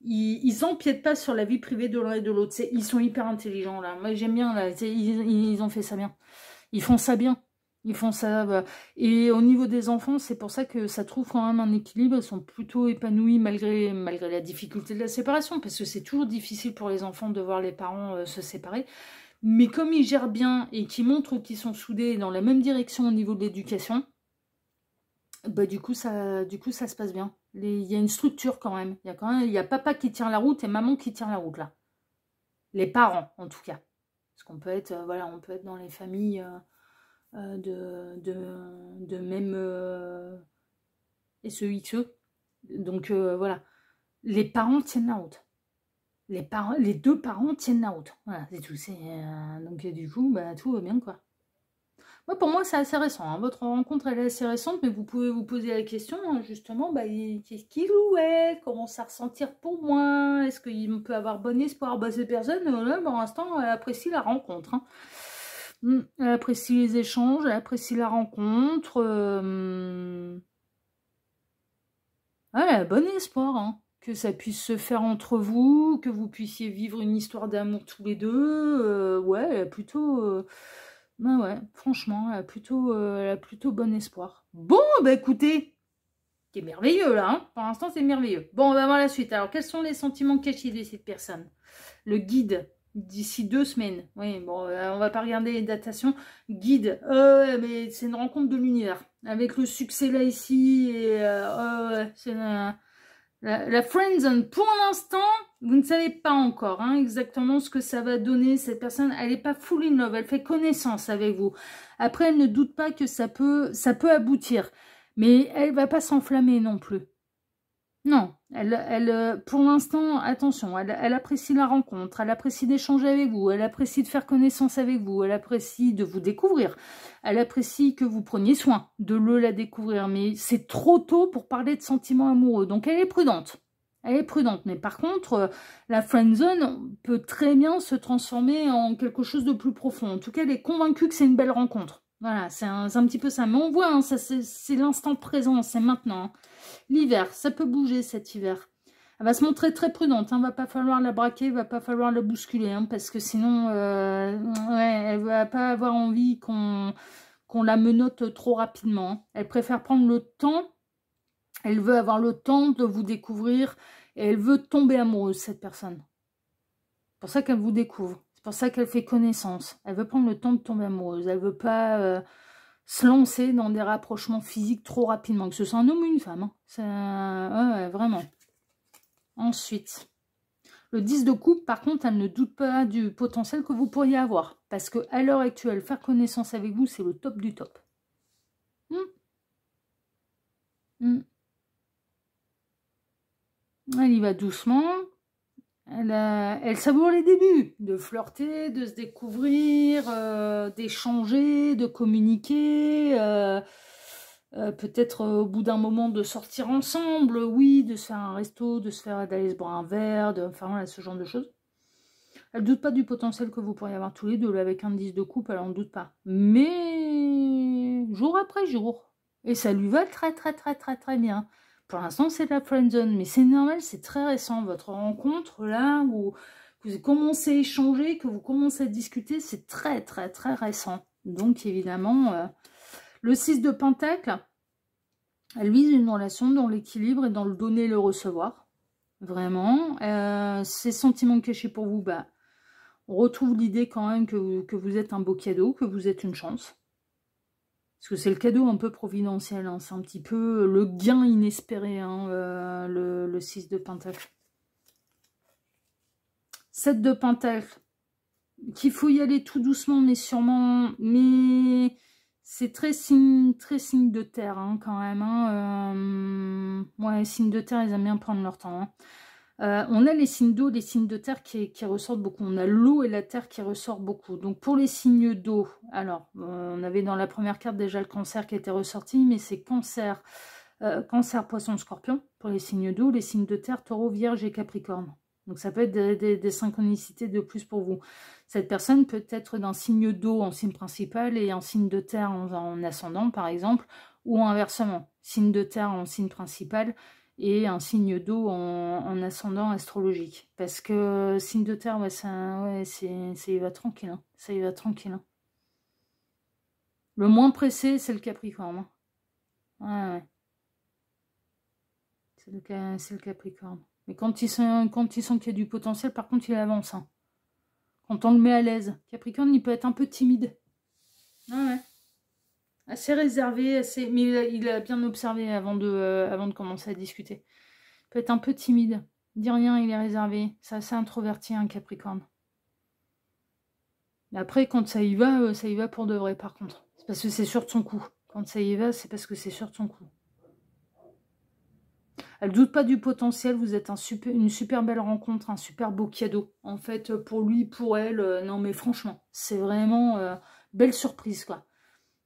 Ils empiètent pas sur la vie privée de l'un et de l'autre. Ils sont hyper intelligents, là. Moi, j'aime bien, là. Ils ont fait ça bien. Ils font ça bien. Ils font ça. Voilà. Et au niveau des enfants, c'est pour ça que ça trouve quand même un équilibre. Ils sont plutôt épanouis malgré la difficulté de la séparation. Parce que c'est toujours difficile pour les enfants de voir les parents se séparer. Mais comme ils gèrent bien et qu'ils montrent qu'ils sont soudés dans la même direction au niveau de l'éducation, bah du coup ça se passe bien. Il y a une structure quand même. Il y a papa qui tient la route et maman qui tient la route là. Les parents en tout cas. Parce qu'on peut être, voilà, on peut être dans les familles de même SEXE. Donc voilà. Les parents tiennent la route. Les deux parents tiennent la route. Voilà, c'est tout. Donc du coup, bah, tout va bien, quoi. Moi, pour moi, c'est assez récent. Hein. Votre rencontre, elle est assez récente, mais vous pouvez vous poser la question, hein, justement, bah, qu'est-ce qu'il ou elle commence à ressentir pour moi? Est-ce qu'il peut avoir bon espoir? Bah, ces personnes, là, pour l'instant, elles apprécient la rencontre. Hein. Elle apprécie les échanges, elle apprécie la rencontre. Ouais, elle a bon espoir, hein. Que ça puisse se faire entre vous, que vous puissiez vivre une histoire d'amour tous les deux. Ouais, elle a plutôt... bah ouais, franchement, elle a plutôt bon espoir. Bon, bah écoutez, c'est merveilleux là, hein. Pour l'instant c'est merveilleux. Bon, on va voir la suite. Alors, quels sont les sentiments cachés de cette personne? Le guide, d'ici 2 semaines. Oui, bon, on va pas regarder les datations. Guide, mais c'est une rencontre de l'univers. Avec le succès là ici, et c'est la friendzone. Pour l'instant, vous ne savez pas encore hein, exactement ce que ça va donner. Cette personne, elle n'est pas full in love, elle fait connaissance avec vous. Après, elle ne doute pas que ça peut aboutir. Mais elle va pas s'enflammer non plus. Non, pour l'instant, attention, elle apprécie la rencontre, elle apprécie d'échanger avec vous, elle apprécie de faire connaissance avec vous, elle apprécie de vous découvrir, elle apprécie que vous preniez soin de la découvrir, mais c'est trop tôt pour parler de sentiments amoureux, donc elle est prudente. Elle est prudente, mais par contre, la friendzone peut très bien se transformer en quelque chose de plus profond. En tout cas, elle est convaincue que c'est une belle rencontre. Voilà, c'est un petit peu ça. Mais on voit, hein, c'est l'instant présent, c'est maintenant. Hein. L'hiver, ça peut bouger cet hiver. Elle va se montrer très prudente, hein, va pas falloir la braquer, va pas falloir la bousculer, hein, parce que sinon, ouais, elle va pas avoir envie qu'on la menotte trop rapidement. Hein. Elle préfère prendre le temps, elle veut avoir le temps de vous découvrir, et elle veut tomber amoureuse, cette personne. C'est pour ça qu'elle vous découvre, c'est pour ça qu'elle fait connaissance. Elle veut prendre le temps de tomber amoureuse, elle veut pas... se lancer dans des rapprochements physiques trop rapidement, que ce soit un homme ou une femme. Hein. Ouais, vraiment. Ensuite, le 10 de coupe, par contre, elle ne doute pas du potentiel que vous pourriez avoir. Parce qu'à l'heure actuelle, faire connaissance avec vous, c'est le top du top. Elle y va doucement. Elle savoure les débuts, de flirter, de se découvrir, d'échanger, de communiquer, peut-être au bout d'un moment de sortir ensemble, oui, de se faire un resto, d'aller se boire un verre, enfin voilà, ce genre de choses. Elle ne doute pas du potentiel que vous pourriez avoir tous les deux, là, avec un 10 de coupe, elle n'en doute pas. Mais jour après jour, et ça lui va très très très très très bien. Pour l'instant, c'est la friendzone, mais c'est normal, c'est très récent. Votre rencontre, là, où vous commencez à échanger, que vous commencez à discuter, c'est très, très, très récent. Donc, évidemment, le 6 de Pentacle, elle vise une relation dans l'équilibre et dans le donner et le recevoir. vraiment. Ces sentiments cachés pour vous, bah, on retrouve l'idée quand même que vous êtes un beau cadeau, que vous êtes une chance. Parce que c'est le cadeau un peu providentiel, hein. C'est un petit peu le gain inespéré, hein, le 6 de Pentacle. 7 de Pentacle, qu'il faut y aller tout doucement, mais sûrement, mais c'est très signe de terre, hein, quand même. Hein. Ouais, signes de terre, ils aiment bien prendre leur temps. Hein. On a les signes d'eau, les signes de terre qui ressortent beaucoup. On a l'eau et la terre qui ressortent beaucoup. Donc pour les signes d'eau, alors, on avait dans la première carte déjà le cancer qui était ressorti, mais c'est cancer, poisson, scorpion. Pour les signes d'eau, les signes de terre, taureau, vierge et capricorne. Donc ça peut être des synchronicités de plus pour vous. Cette personne peut être d'un signe d'eau en signe principal et un signe de terre en ascendant, par exemple, ou inversement. Signe de terre en signe principal et un signe d'eau en ascendant astrologique. Parce que signe de terre, ouais, ça y va tranquille. Hein. Ça y va tranquille. Hein. Le moins pressé, c'est le Capricorne. Hein. Ouais. C'est le Capricorne. Mais quand il sent qu'il y a du potentiel, par contre, il avance. Hein. Quand on le met à l'aise. Capricorne, il peut être un peu timide. Ouais. Assez réservé, mais il a bien observé avant de commencer à discuter. Il peut être un peu timide. Dit rien, il est réservé. C'est assez introverti, un Capricorne. Mais après, quand ça y va pour de vrai, par contre. C'est parce que c'est sûr de son coup. Quand ça y va, c'est parce que c'est sûr de son coup. Elle ne doute pas du potentiel, vous êtes une super belle rencontre, un super beau cadeau. En fait, pour lui, pour elle, non mais franchement, c'est vraiment belle surprise, quoi.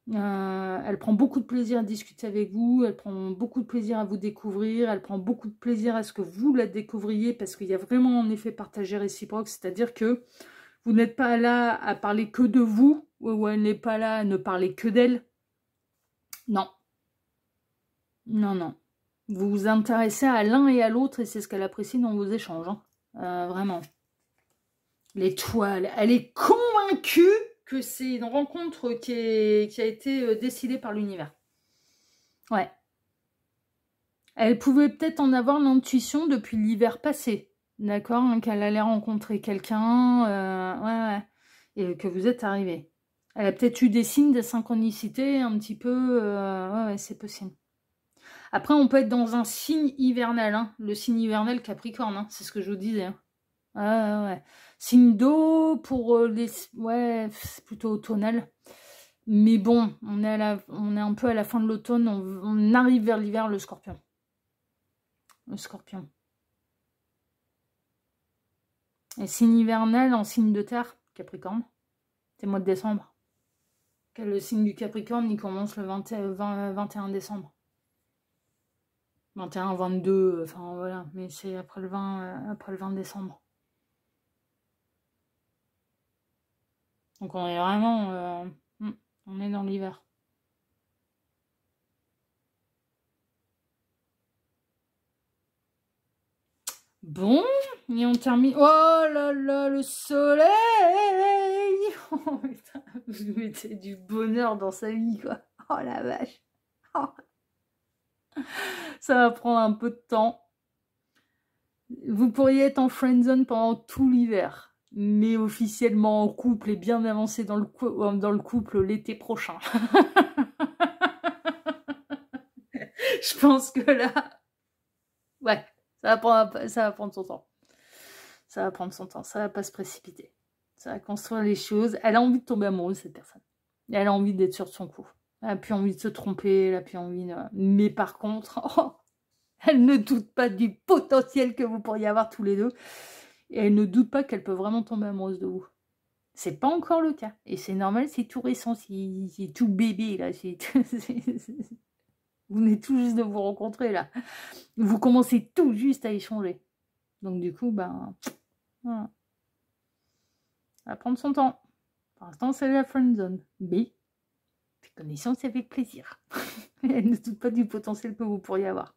Elle prend beaucoup de plaisir à discuter avec vous, elle prend beaucoup de plaisir à vous découvrir, elle prend beaucoup de plaisir à ce que vous la découvriez, parce qu'il y a vraiment un effet partagé réciproque, c'est-à-dire que vous n'êtes pas là à parler que de vous, ou elle n'est pas là à ne parler que d'elle. Non. Non, non. Vous vous intéressez à l'un et à l'autre, et c'est ce qu'elle apprécie dans vos échanges. Hein. Vraiment. L'étoile, elle est convaincue que c'est une rencontre qui a été décidée par l'univers. Ouais. Elle pouvait peut-être en avoir l'intuition depuis l'hiver passé. D'accord, hein, qu'elle allait rencontrer quelqu'un. Ouais. Et que vous êtes arrivé. Elle a peut-être eu des signes de synchronicité un petit peu. Ouais, c'est possible. Après, on peut être dans un signe hivernal. Hein, le signe hivernal Capricorne, hein, c'est ce que je vous disais. Hein. Ouais. Signe d'eau pour les... Ouais, c'est plutôt automnal. Mais bon, on est un peu à la fin de l'automne. On arrive vers l'hiver, le Scorpion. Le Scorpion. Et signe hivernal en signe de terre, Capricorne. C'est mois de décembre. Le signe du Capricorne, il commence le 21 décembre. 21, 22, enfin voilà. Mais c'est après le 20 décembre. Donc on est vraiment... on est dans l'hiver. Bon, et on termine... Oh là là, le soleil. Oh putain, vous mettez du bonheur dans sa vie, quoi. Oh la vache. Oh. Ça va prendre un peu de temps. Vous pourriez être en friendzone pendant tout l'hiver, mais officiellement en couple et bien avancé dans le couple l'été prochain. Je pense que là... Ouais, ça va prendre son temps. Ça va prendre son temps, ça va pas se précipiter. Ça va construire les choses. Elle a envie de tomber amoureuse, cette personne. Elle a envie d'être sûre de son coup. Elle a plus envie de se tromper, elle a plus envie de... Mais par contre, elle ne doute pas du potentiel que vous pourriez avoir tous les deux. Et elle ne doute pas qu'elle peut vraiment tomber amoureuse de vous. C'est pas encore le cas. Et c'est normal, c'est tout récent, c'est tout bébé, là. Vous venez tout juste de vous rencontrer, là. Vous commencez tout juste à échanger. Donc du coup, ben... Voilà. Ça va prendre son temps. Pour l'instant, c'est la friendzone. Mais, connaissance avec plaisir. Elle ne doute pas du potentiel que vous pourriez avoir.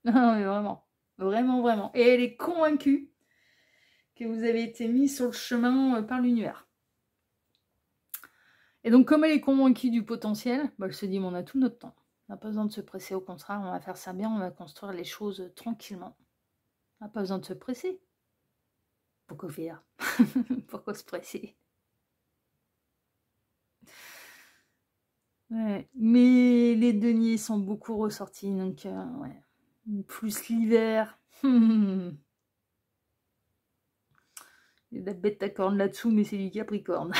Non, mais vraiment. Vraiment, vraiment. Et elle est convaincue que vous avez été mis sur le chemin par l'univers. Et donc, comme elle est convaincue du potentiel, bah, elle se dit, on a tout notre temps. On n'a pas besoin de se presser, au contraire, on va faire ça bien, on va construire les choses tranquillement. On n'a pas besoin de se presser. Pourquoi faire? Pourquoi se presser? Ouais. Mais les deniers sont beaucoup ressortis, donc ouais. Plus l'hiver. Il y a de la bête à cornes là-dessous, mais c'est du Capricorne.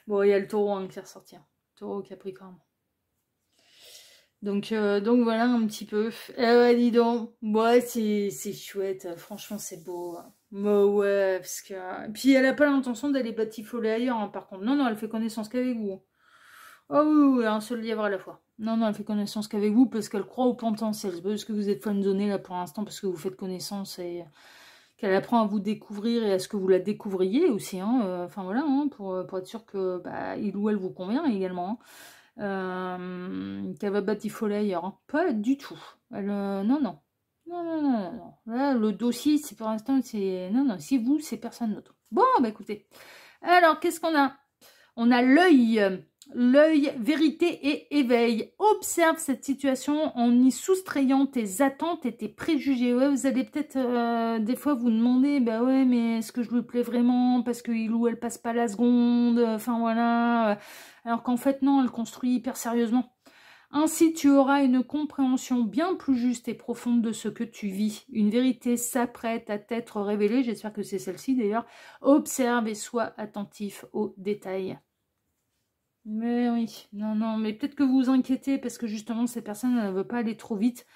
Bon, il y a le taureau hein, qui est ressorti. Taureau, Capricorne. Donc voilà un petit peu. Ouais, dis donc. Ouais, c'est chouette. Franchement, c'est beau. Ouais, parce que... Puis elle a pas l'intention d'aller batifoler ailleurs, hein, par contre. Non, non, elle fait connaissance qu'avec vous. Oh oui, oui, un seul lièvre à la fois. Non, non, elle fait connaissance qu'avec vous parce qu'elle croit au potentiel. C'est pas parce que vous êtes friendzonée là pour l'instant, parce que vous faites connaissance et qu'elle apprend à vous découvrir et à ce que vous la découvriez aussi. Hein, enfin voilà, hein, pour être sûr que bah, il ou elle vous convient également. Hein. Qu'elle va batifoler ailleurs. Hein. Pas du tout. Elle, non, non. Non, non, non, non. Là, le dossier, c'est pour l'instant, c'est... Non, non, c'est vous, c'est personne d'autre. Bon, bah écoutez. Alors, qu'est-ce qu'on a? On a l'œil. L'œil, vérité et éveil. Observe cette situation en y soustrayant tes attentes et tes préjugés. Ouais, vous allez peut-être des fois vous demander, bah ouais, mais est-ce que je lui plais vraiment parce qu'il ou elle passe pas la seconde, enfin voilà. Alors qu'en fait non, elle construit hyper sérieusement. Ainsi, tu auras une compréhension bien plus juste et profonde de ce que tu vis. Une vérité s'apprête à t'être révélée. J'espère que c'est celle-ci d'ailleurs. Observe et sois attentif aux détails. Mais oui, non, non, mais peut-être que vous vous inquiétez parce que justement cette personne ne veut pas aller trop vite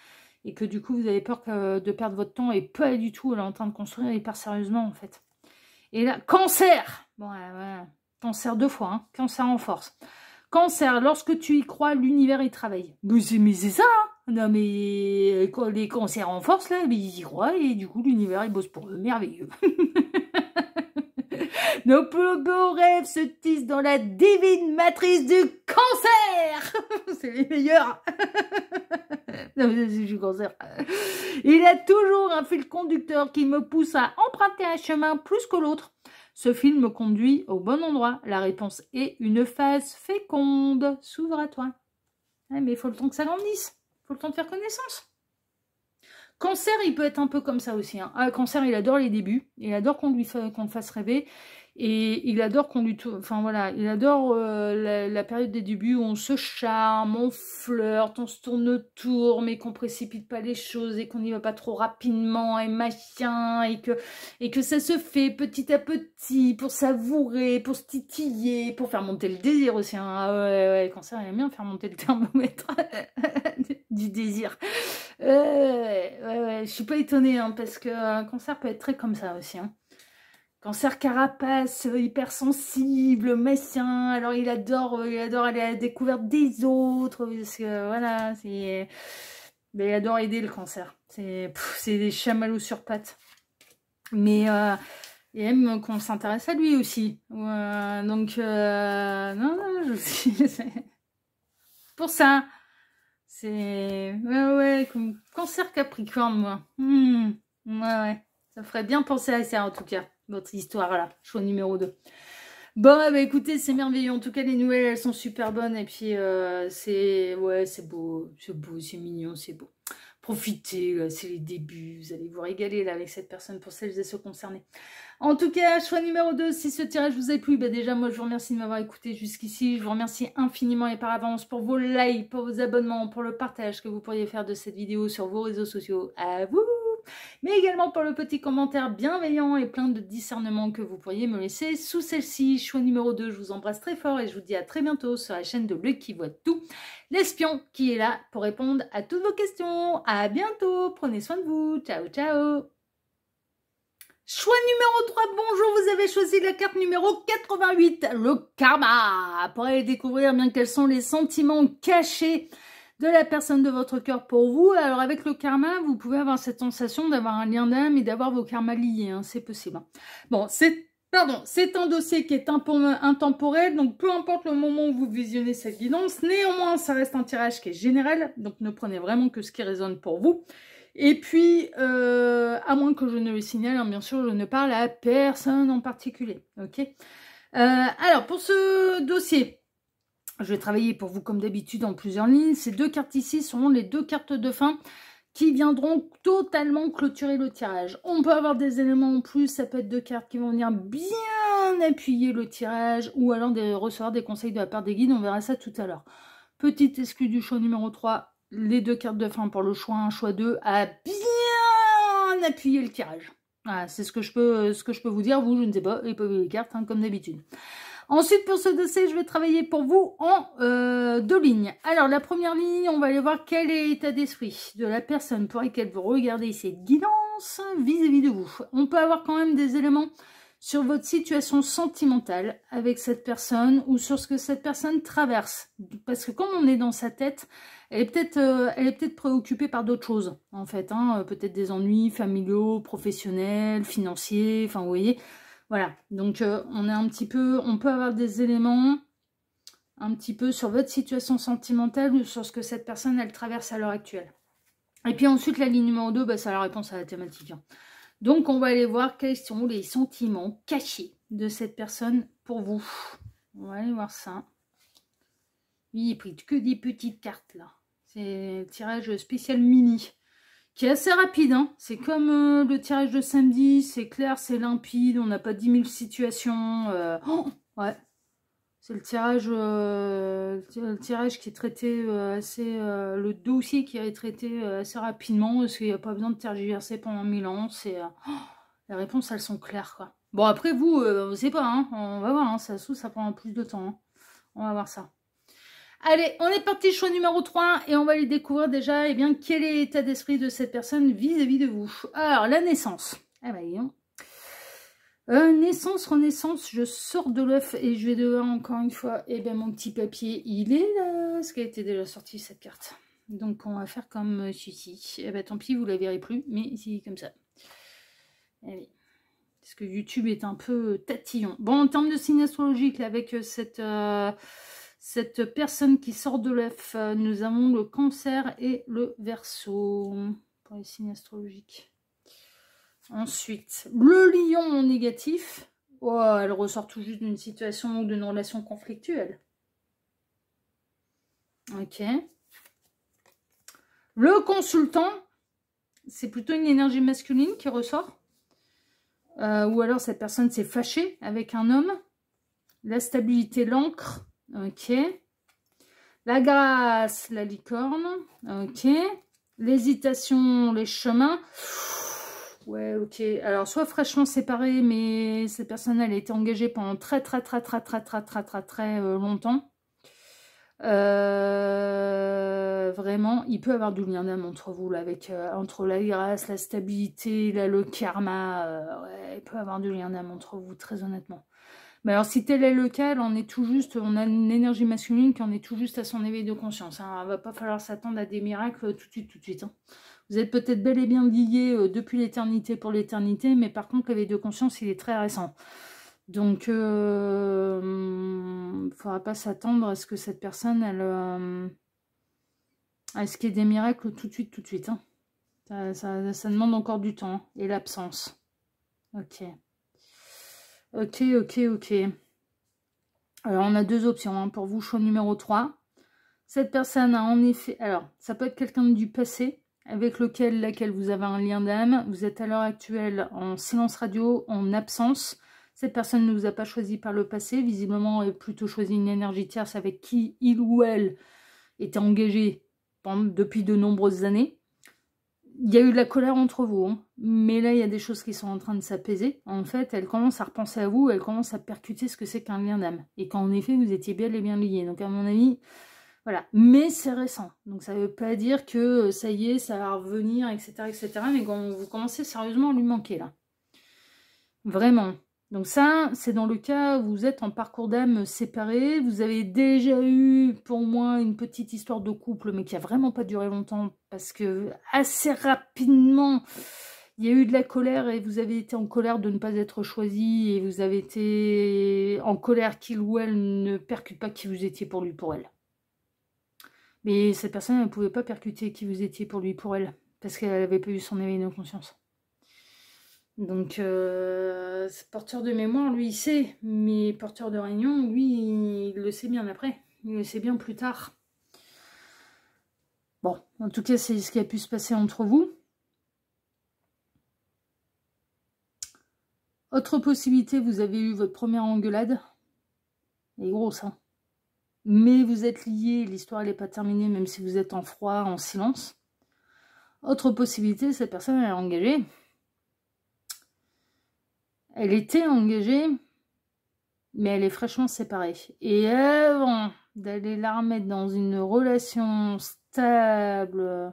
et que du coup vous avez peur de perdre votre temps et pas du tout, elle est en train de construire hyper sérieusement en fait. Et là, cancer! Bon, ouais, cancer 2 fois, hein, cancer en force. Cancer, lorsque tu y crois, l'univers y travaille. Mais c'est ça, hein. Non mais les cancers en force là, mais ils y croient et du coup l'univers il bosse pour eux, merveilleux. Nos plus beaux rêves se tissent dans la divine matrice du cancer. C'est les meilleurs. Non, je suis cancer. Il y a toujours un fil conducteur qui me pousse à emprunter un chemin plus que l'autre. Ce fil me conduit au bon endroit. La réponse est une phase féconde. S'ouvre à toi. Ouais, mais il faut le temps que ça grandisse. Il faut le temps de faire connaissance. Cancer, il peut être un peu comme ça aussi. Hein. Ah, cancer, il adore les débuts. Il adore qu'on le fasse rêver. Et il adore qu'on lui... Enfin voilà, il adore la période des débuts où on se charme, on flirte, on se tourne autour, mais qu'on précipite pas les choses et qu'on n'y va pas trop rapidement et machin. Et que ça se fait petit à petit pour savourer, pour se titiller, pour faire monter le désir aussi. Hein. Ah ouais, cancer, il aime bien faire monter le thermomètre du désir. Ouais, je suis pas étonnée hein, parce que un cancer peut être très comme ça aussi. Hein. Cancer carapace, hypersensible, machin. Alors il adore aller à la découverte des autres. Parce que, voilà, c'est. Mais il adore aider le cancer. C'est des chamallows sur pattes. Mais il aime qu'on s'intéresse à lui aussi. Donc non, je sais. Pour ça. C'est... Ouais, comme cancer capricorne, moi. Ouais. Ça ferait bien penser à ça, en tout cas. Votre histoire, là. Choix numéro 2. Bon, bah écoutez, c'est merveilleux. En tout cas, les nouvelles, elles sont super bonnes. Et puis, c'est... Ouais, c'est beau. C'est beau, c'est mignon, c'est beau. Profitez, là, c'est les débuts. Vous allez vous régaler, là, avec cette personne pour celles et ceux concernés. En tout cas, choix numéro 2, si ce tirage vous a plu, bah déjà, moi, je vous remercie de m'avoir écouté jusqu'ici. Je vous remercie infiniment et par avance pour vos likes, pour vos abonnements, pour le partage que vous pourriez faire de cette vidéo sur vos réseaux sociaux. À vous! Mais également pour le petit commentaire bienveillant et plein de discernement que vous pourriez me laisser sous celle-ci. Choix numéro 2, je vous embrasse très fort et je vous dis à très bientôt sur la chaîne de L'Œil qui voit tout. L'espion qui est là pour répondre à toutes vos questions. À bientôt, prenez soin de vous. Ciao, ciao! Choix numéro 3, bonjour, vous avez choisi la carte numéro 88, le karma. Pour aller découvrir bien quels sont les sentiments cachés de la personne de votre cœur pour vous. Alors avec le karma, vous pouvez avoir cette sensation d'avoir un lien d'âme et d'avoir vos karmas liés, hein, c'est possible. Hein. Bon, c'est un dossier qui est intemporel, donc peu importe le moment où vous visionnez cette guidance, néanmoins ça reste un tirage qui est général, donc ne prenez vraiment que ce qui résonne pour vous. Et puis, à moins que je ne le signale, hein, bien sûr, je ne parle à personne en particulier. Ok. Alors, pour ce dossier, Je vais travailler pour vous comme d'habitude en plusieurs lignes. Ces 2 cartes ici seront les 2 cartes de fin qui viendront totalement clôturer le tirage. On peut avoir des éléments en plus, ça peut être 2 cartes qui vont venir bien appuyer le tirage ou alors recevoir des conseils de la part des guides, on verra ça tout à l'heure. Petite exclu du choix numéro 3, les 2 cartes de fin pour le choix 1, choix 2, à bien appuyer le tirage. Voilà, c'est ce que je peux vous dire, vous je ne sais pas, et pas les cartes hein, comme d'habitude. Ensuite, pour ce dossier, je vais travailler pour vous en 2 lignes. Alors, la première ligne, on va aller voir quel est l'état d'esprit de la personne pour laquelle vous regardez cette guidance vis-à-vis de vous. On peut avoir quand même des éléments sur votre situation sentimentale avec cette personne ou sur ce que cette personne traverse. Parce que comme on est dans sa tête, elle est peut-être préoccupée par d'autres choses, en fait. Hein, peut-être des ennuis familiaux, professionnels, financiers, enfin, vous voyez. Voilà, donc on peut avoir des éléments un petit peu sur votre situation sentimentale ou sur ce que cette personne, elle traverse à l'heure actuelle. Et puis ensuite, la ligne numéro 2, bah, c'est la réponse à la thématique. Hein. Donc, on va aller voir quels sont les sentiments cachés de cette personne pour vous. On va aller voir ça. Oui, il a pris que des petites cartes, là. C'est le tirage spécial mini. Qui est assez rapide, hein. C'est comme le tirage de samedi, c'est clair, c'est limpide, on n'a pas 10 000 situations. Oh, ouais, c'est le tirage qui est traité le dossier qui est traité assez rapidement, parce qu'il n'y a pas besoin de tergiverser pendant 1000 ans. Les réponses, elles sont claires, quoi. Bon, après, vous, on ne sait pas, hein. On va voir, hein. Ça prend plus de temps. Hein. On va voir ça. Allez, on est parti, choix numéro 3, et on va aller découvrir déjà, eh bien, quel est l'état d'esprit de cette personne vis-à-vis de vous. Alors, la naissance. Ah bah, voyons. Naissance, renaissance, je sors de l'œuf et je vais devoir encore une fois, eh bien, mon petit papier, il est là, parce qu'elle était déjà sortie, cette carte. Donc, on va faire comme ceci. Eh ben, tant pis, vous la verrez plus, mais c'est comme ça. Allez. Parce que YouTube est un peu tatillon. Bon, en termes de signe astrologique, là, avec cette personne qui sort de l'œuf, nous avons le Cancer et le Verseau pour les signes astrologiques. Ensuite, le Lion en négatif. Oh, elle ressort tout juste d'une situation ou d'une relation conflictuelle. Ok. Le Consultant, c'est plutôt une énergie masculine qui ressort. Ou alors cette personne s'est fâchée avec un homme. La stabilité, l'encre. Ok. La grâce, la licorne. Ok. L'hésitation, les chemins. Ouais, ok. Alors, soit fraîchement séparée, mais cette personne, elle a été engagée pendant très longtemps. Vraiment, il peut y avoir du lien d'âme entre vous, là, avec, entre la grâce, la stabilité, là, le karma. Ouais, il peut y avoir du lien d'âme entre vous, très honnêtement. Mais alors, si tel est le cas, on est tout juste, on a une énergie masculine qui en est tout juste à son éveil de conscience. Hein. Il ne va pas falloir s'attendre à des miracles tout de suite. Hein. Vous êtes peut-être bel et bien liés depuis l'éternité pour l'éternité, mais par contre, l'éveil de conscience, il est très récent. Donc, il ne faudra pas s'attendre à ce que cette personne, à ce qu'il y ait des miracles tout de suite. Hein. Ça demande encore du temps. Hein, et l'absence. Ok. Ok. Alors, on a 2 options hein, pour vous. Choix numéro 3. Cette personne a en effet... Alors, ça peut être quelqu'un du passé avec laquelle vous avez un lien d'âme. Vous êtes à l'heure actuelle en silence radio, en absence. Cette personne ne vous a pas choisi par le passé. Visiblement, elle a plutôt choisi une énergie tierce avec qui il ou elle était engagé depuis de nombreuses années. Il y a eu de la colère entre vous, hein. Mais là, il y a des choses qui sont en train de s'apaiser. En fait, elle commence à repenser à vous, elle commence à percuter ce que c'est qu'un lien d'âme. Et qu'en effet, vous étiez bel et bien liés. Donc, à mon avis, voilà. Mais c'est récent. Donc, ça ne veut pas dire que ça y est, ça va revenir, etc. Mais quand vous commencez sérieusement à lui manquer, là. Vraiment. Donc ça, c'est dans le cas où vous êtes en parcours d'âme séparé, vous avez déjà eu pour moi une petite histoire de couple, mais qui a vraiment pas duré longtemps, parce que assez rapidement, il y a eu de la colère et vous avez été en colère de ne pas être choisi, et vous avez été en colère qu'il ou elle ne percute pas qui vous étiez pour lui, pour elle. Mais cette personne ne pouvait pas percuter qui vous étiez pour lui, pour elle, parce qu'elle n'avait pas eu son éveil de conscience. Donc, porteur de mémoire, lui, il sait. Mais porteur de réunion, lui, il le sait bien après. Mais c'est bien plus tard. Bon, en tout cas, c'est ce qui a pu se passer entre vous. Autre possibilité, vous avez eu votre première engueulade. Elle est grosse, hein. Mais vous êtes liés, l'histoire n'est pas terminée, même si vous êtes en froid, en silence. Autre possibilité, cette personne elle est engagée. Elle était engagée, mais elle est fraîchement séparée. Et avant d'aller la remettre dans une relation stable,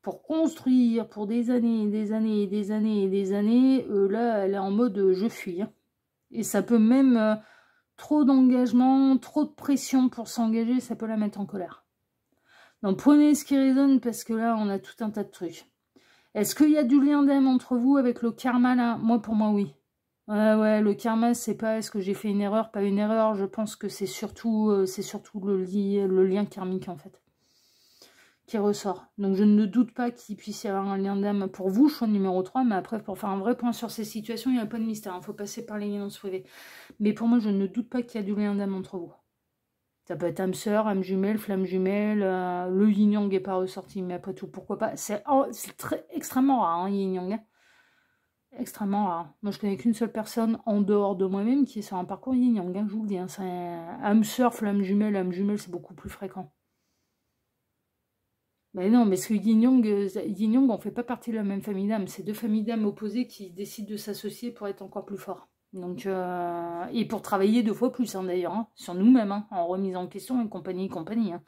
pour construire pour des années, des années, et des années, et des années, là, elle est en mode je fuis. Hein. Et ça peut même, trop d'engagement, trop de pression pour s'engager, ça peut la mettre en colère. Donc prenez ce qui résonne, parce que là, on a tout un tas de trucs. Est-ce qu'il y a du lien d'âme entre vous avec le karma, là? Moi, pour moi, oui. Ouais, le karma, c'est pas est-ce que j'ai fait une erreur, pas une erreur. Je pense que c'est surtout le lien karmique, en fait, qui ressort. Donc, je ne doute pas qu'il puisse y avoir un lien d'âme pour vous, choix numéro 3. Mais après, pour faire un vrai point sur ces situations, il n'y a pas de mystère. Il faut passer par les liens privés. Mais pour moi, je ne doute pas qu'il y a du lien d'âme entre vous. Ça peut être âme sœur, âme jumelle, flamme jumelle, le yin-yang n'est pas ressorti, mais après tout, pourquoi pas. C'est extrêmement rare, hein, yin-yang. Hein. Extrêmement rare. Moi, je connais qu'une seule personne en dehors de moi-même qui est sur un parcours yin-yang, hein, je vous le dis. Hein, âme sœur, flamme jumelle, c'est beaucoup plus fréquent. Mais non, mais ce yin-yang, on ne fait pas partie de la même famille d'âme. C'est deux familles d'âme opposées qui décident de s'associer pour être encore plus forts. Donc, et pour travailler 2 fois plus, hein, d'ailleurs, hein, sur nous-mêmes, hein, en remise en question et compagnie. Hein.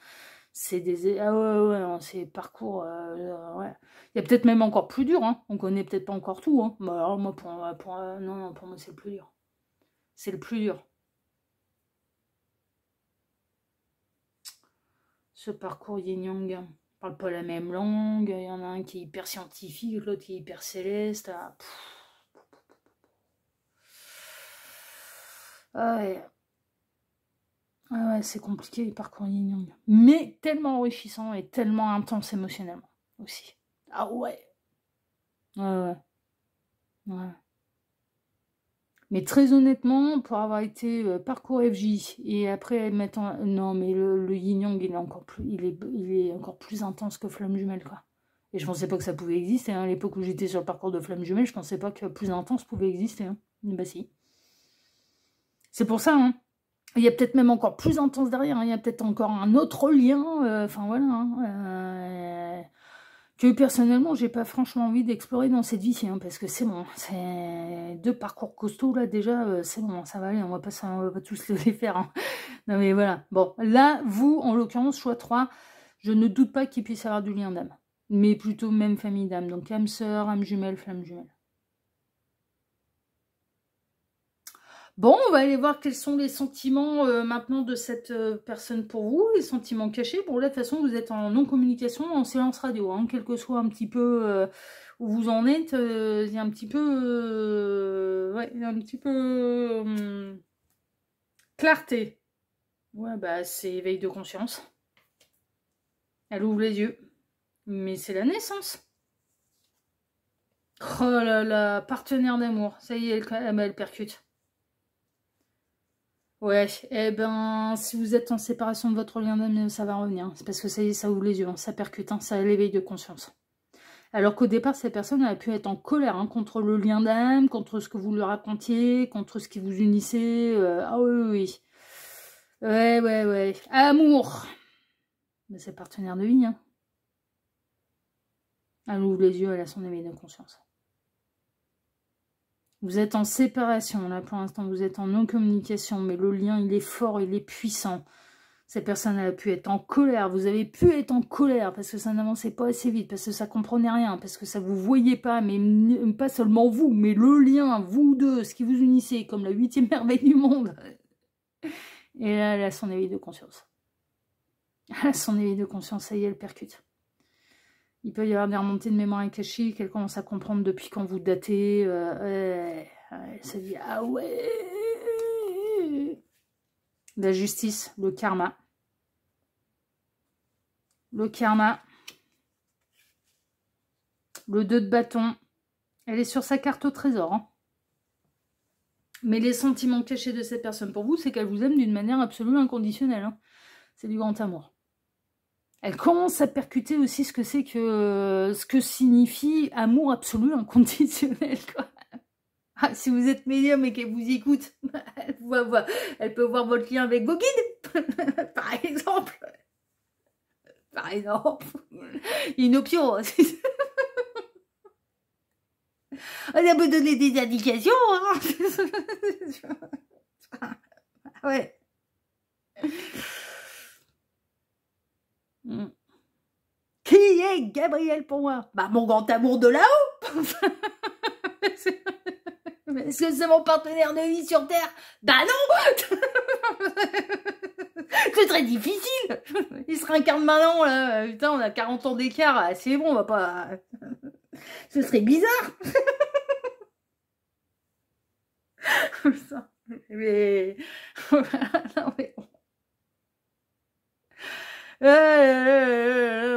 C'est des... Ah ouais, c'est parcours... ouais. Il y a peut-être même encore plus dur, hein. On connaît peut-être pas encore tout. Hein. Bah, alors, moi, non, pour moi, c'est le plus dur. C'est le plus dur. Ce parcours yin-yang, on parle pas la même langue. Il y en a un qui est hyper scientifique, l'autre qui est hyper céleste. Ah ouais. Ah ouais, c'est compliqué les parcours yin-yang. Mais tellement enrichissant et tellement intense émotionnellement aussi. Ah ouais. Ouais. Mais très honnêtement, pour avoir été parcours FJ et après mettre en... Non, mais le yin-yang, il est encore plus intense que flamme jumelle, quoi. Et je pensais pas que ça pouvait exister. Hein. À l'époque où j'étais sur le parcours de flamme jumelle, je pensais pas que plus intense pouvait exister. Hein. Bah si. C'est pour ça, hein. Il y a peut-être même encore plus intense derrière, hein. Il y a peut-être encore un autre lien, enfin voilà, hein, que personnellement, j'ai pas franchement envie d'explorer dans cette vie, hein, parce que c'est bon, c'est 2 parcours costauds, là, déjà, c'est bon, ça va aller, on va pas tous les faire, hein. Non mais voilà, bon, là, vous, en l'occurrence, choix 3, je ne doute pas qu'il puisse y avoir du lien d'âme, mais plutôt même famille d'âme, donc âme sœur, âme jumelle, flamme jumelle. Bon, on va aller voir quels sont les sentiments maintenant de cette personne pour vous, les sentiments cachés. Bon, là, de toute façon, vous êtes en non-communication, en silence radio, hein, quel que soit un petit peu où vous en êtes, il y a un petit peu... ouais, il y a un petit peu... clarté. Ouais, bah, c'est éveil de conscience. Elle ouvre les yeux. Mais c'est la naissance. Oh là là, partenaire d'amour. Ça y est, elle percute. Ouais, eh ben, si vous êtes en séparation de votre lien d'âme, ça va revenir. C'est parce que ça y est, ça ouvre les yeux, hein, ça percute, hein, ça l'éveil de conscience. Alors qu'au départ, cette personne a pu être en colère hein, contre le lien d'âme, contre ce que vous lui racontiez, contre ce qui vous unissait. Ah oui. Ouais. Amour. Mais c'est partenaire de vie. Hein. Elle ouvre les yeux, elle a son éveil de conscience. Vous êtes en séparation, là pour l'instant, vous êtes en non-communication, mais le lien, il est fort, il est puissant. Cette personne a pu être en colère, vous avez pu être en colère parce que ça n'avançait pas assez vite, parce que ça comprenait rien, parce que ça vous voyait pas, mais pas seulement vous, mais le lien, vous deux, ce qui vous unissait, comme la 8e merveille du monde. Et là, elle a son éveil de conscience. Elle a son éveil de conscience, ça y est, elle percute. Il peut y avoir des remontées de mémoire cachée, qu'elle commence à comprendre depuis quand vous datez. Ça dit, ah ouais. La justice, le karma. Le karma. Le 2 de bâton. Elle est sur sa carte au trésor. Hein. Mais les sentiments cachés de cette personne pour vous, c'est qu'elle vous aime d'une manière absolument inconditionnelle. Hein. C'est du grand amour. Elle commence à percuter aussi ce que signifie amour absolu inconditionnel, quoi. Ah, si vous êtes médium et qu'elle vous écoute, elle peut voir votre lien avec vos guides, par exemple. Par exemple. Une option. Elle peut donner des indications. Hein. Ouais. Qui est Gabriel pour moi? Bah, mon grand amour de là-haut. Est-ce que c'est mon partenaire de vie sur Terre? Bah non. C'est très difficile. Il se réincarne maintenant, là. Putain, on a 40 ans d'écart. C'est bon, on va pas... Ce serait bizarre. Mais... non, mais...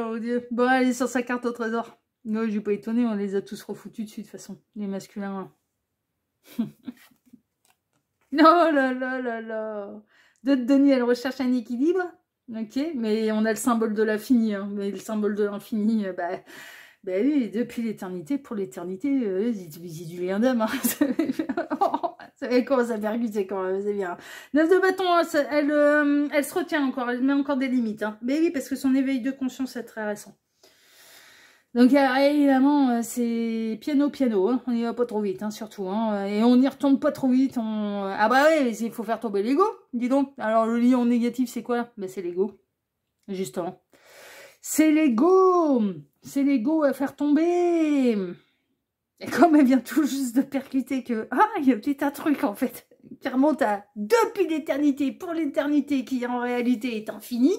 oh Dieu. Bon, allez, sur sa carte au trésor. Non, je suis pas étonnée, on les a tous refoutus dessus, de toute façon. Les masculins. Non, là, là, là, là. Denis, elle recherche un équilibre. Ok, mais on a le symbole de l'infini. Hein. Mais le symbole de l'infini, bah oui, depuis l'éternité, pour l'éternité, c'est du lien d'âme. Hein. Vous savez comment ça percute, quand même, c'est bien. 9 de bâton, elle se retient encore, elle met encore des limites. Hein. Mais oui, parce que son éveil de conscience est très récent. Donc évidemment, c'est piano, hein. On n'y va pas trop vite, hein, surtout. Hein. Et on n'y retourne pas trop vite. Ah bah ouais, il faut faire tomber l'ego, dis donc. Alors le lien négatif, c'est quoi? Ben, c'est l'ego, justement. C'est l'ego. C'est l'ego à faire tomber. Et comme elle vient tout juste de percuter que... Ah, il y a peut-être un truc, en fait, qui remonte à depuis l'éternité, pour l'éternité, qui en réalité est infini.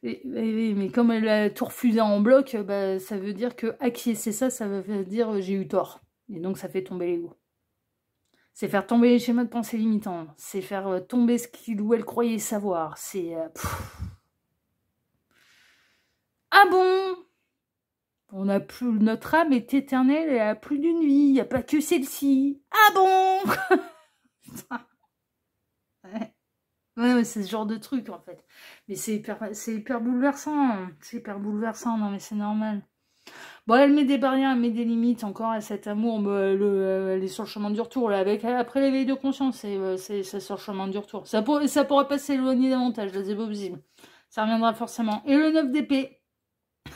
Mais comme elle a tout refusé en bloc, bah, ça veut dire que acquiescer ça veut dire j'ai eu tort. Et donc ça fait tomber l'ego. C'est faire tomber les schémas de pensée limitants. C'est faire tomber ce qu'il ou elle croyait savoir. C'est... Ah bon? On a plus, notre âme est éternelle, elle a plus d'une vie, il n'y a pas que celle-ci. Ah bon? Ouais, c'est ce genre de truc, en fait. Mais c'est hyper bouleversant. C'est hyper bouleversant, non mais c'est normal. Bon, elle met des barrières, elle met des limites encore à cet amour. Elle est sur le chemin du retour, là, après l'éveil de conscience, c'est sur le chemin du retour. Ça pourrait pas s'éloigner davantage, là, c'est pas possible. Ça reviendra forcément. Et le 9 d'épée.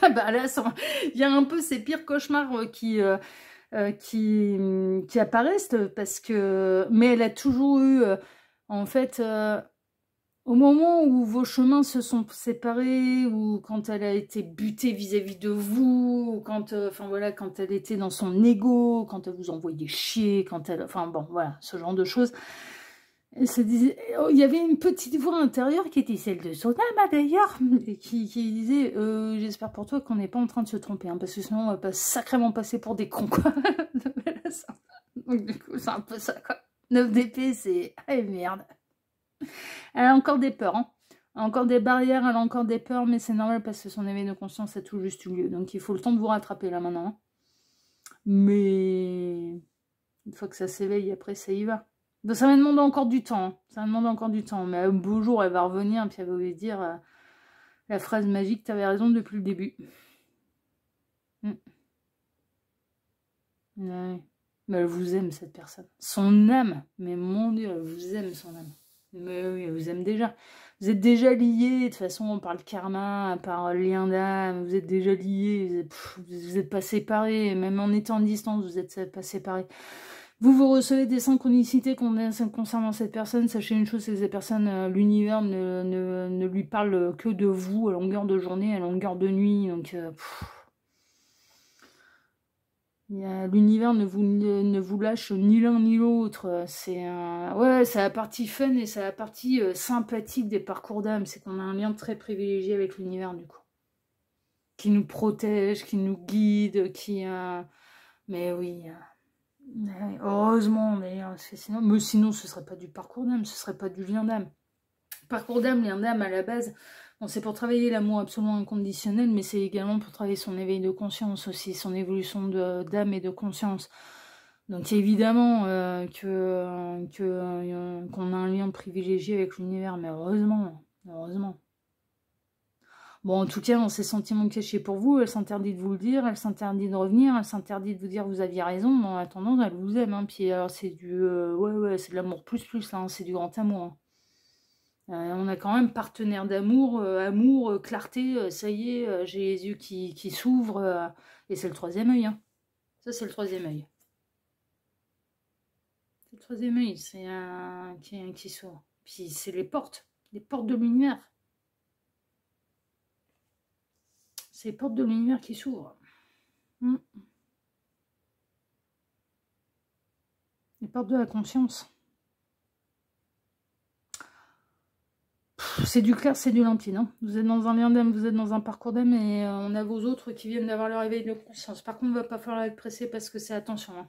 Bah là, il y a un peu ces pires cauchemars qui apparaissent, parce que... Mais elle a toujours eu, en fait... Au moment où vos chemins se sont séparés, ou quand elle a été butée vis-à-vis de vous, ou quand, enfin voilà, quand elle était dans son ego, quand elle vous envoyait chier, quand elle, enfin bon, voilà, ce genre de choses. Elle se disait, il y avait une petite voix intérieure qui était celle de son âme d'ailleurs, qui disait, j'espère pour toi qu'on n'est pas en train de se tromper, hein, parce que sinon on va pas sacrément passer pour des cons, quoi. Donc du coup, c'est un peu ça, quoi. 9 d'épée, c'est, ah merde. Elle a encore des peurs, hein. Elle a encore des barrières, elle a encore des peurs, mais c'est normal parce que son éveil de conscience a tout juste eu lieu. Donc il faut le temps de vous rattraper là maintenant. Hein. Mais une fois que ça s'éveille, après ça y va. Donc ça va demander encore du temps. Hein. Ça va demander encore du temps. Mais un beau jour, elle va revenir, puis elle va vous dire la phrase magique, t'avais raison depuis le début. Ouais. Mais elle vous aime, cette personne. Son âme, mais mon Dieu, elle vous aime, son âme. Mais oui, elle vous aime déjà. Vous êtes déjà liés, de toute façon, on parle karma, par lien d'âme, vous êtes déjà liés, vous êtes pas séparés, même en étant en distance, vous êtes pas séparés. Vous recevez des synchronicités concernant cette personne, sachez une chose, c'est que cette personne, l'univers ne lui parle que de vous, à longueur de journée, à longueur de nuit, donc... L'univers ne vous lâche ni l'un ni l'autre. C'est la partie fun et c'est la partie sympathique des parcours d'âme. C'est qu'on a un lien très privilégié avec l'univers, du coup. Qui nous protège, qui nous guide, Mais oui... heureusement, d'ailleurs. Sinon, ce serait pas du parcours d'âme, ce serait pas du lien d'âme. Parcours d'âme, lien d'âme, à la base... Bon, c'est pour travailler l'amour absolument inconditionnel, mais c'est également pour travailler son éveil de conscience aussi, son évolution d'âme et de conscience. Donc évidemment qu'on a un lien privilégié avec l'univers, mais heureusement, heureusement. Bon, en tout cas, on s'est sentiments cachés pour vous, elle s'interdit de vous le dire, elle s'interdit de revenir, elle s'interdit de vous dire que vous aviez raison, mais en attendant, elle vous aime, hein. Puis alors c'est du... ouais, c'est de l'amour plus, là, hein, c'est du grand amour, hein. On a quand même partenaire d'amour, clarté, ça y est, j'ai les yeux qui s'ouvrent, et c'est le troisième œil, hein. Ça, c'est le troisième œil. C'est le troisième œil, c'est un qui s'ouvre. Puis c'est les portes de l'univers. C'est les portes de l'univers qui s'ouvrent. Les portes de la conscience. C'est du clair, c'est du limpide. Hein. Vous êtes dans un lien d'âme, vous êtes dans un parcours d'âme et on a vos autres qui viennent d'avoir leur réveil de conscience. Par contre, il ne va pas falloir être pressé parce que c'est attention. Hein.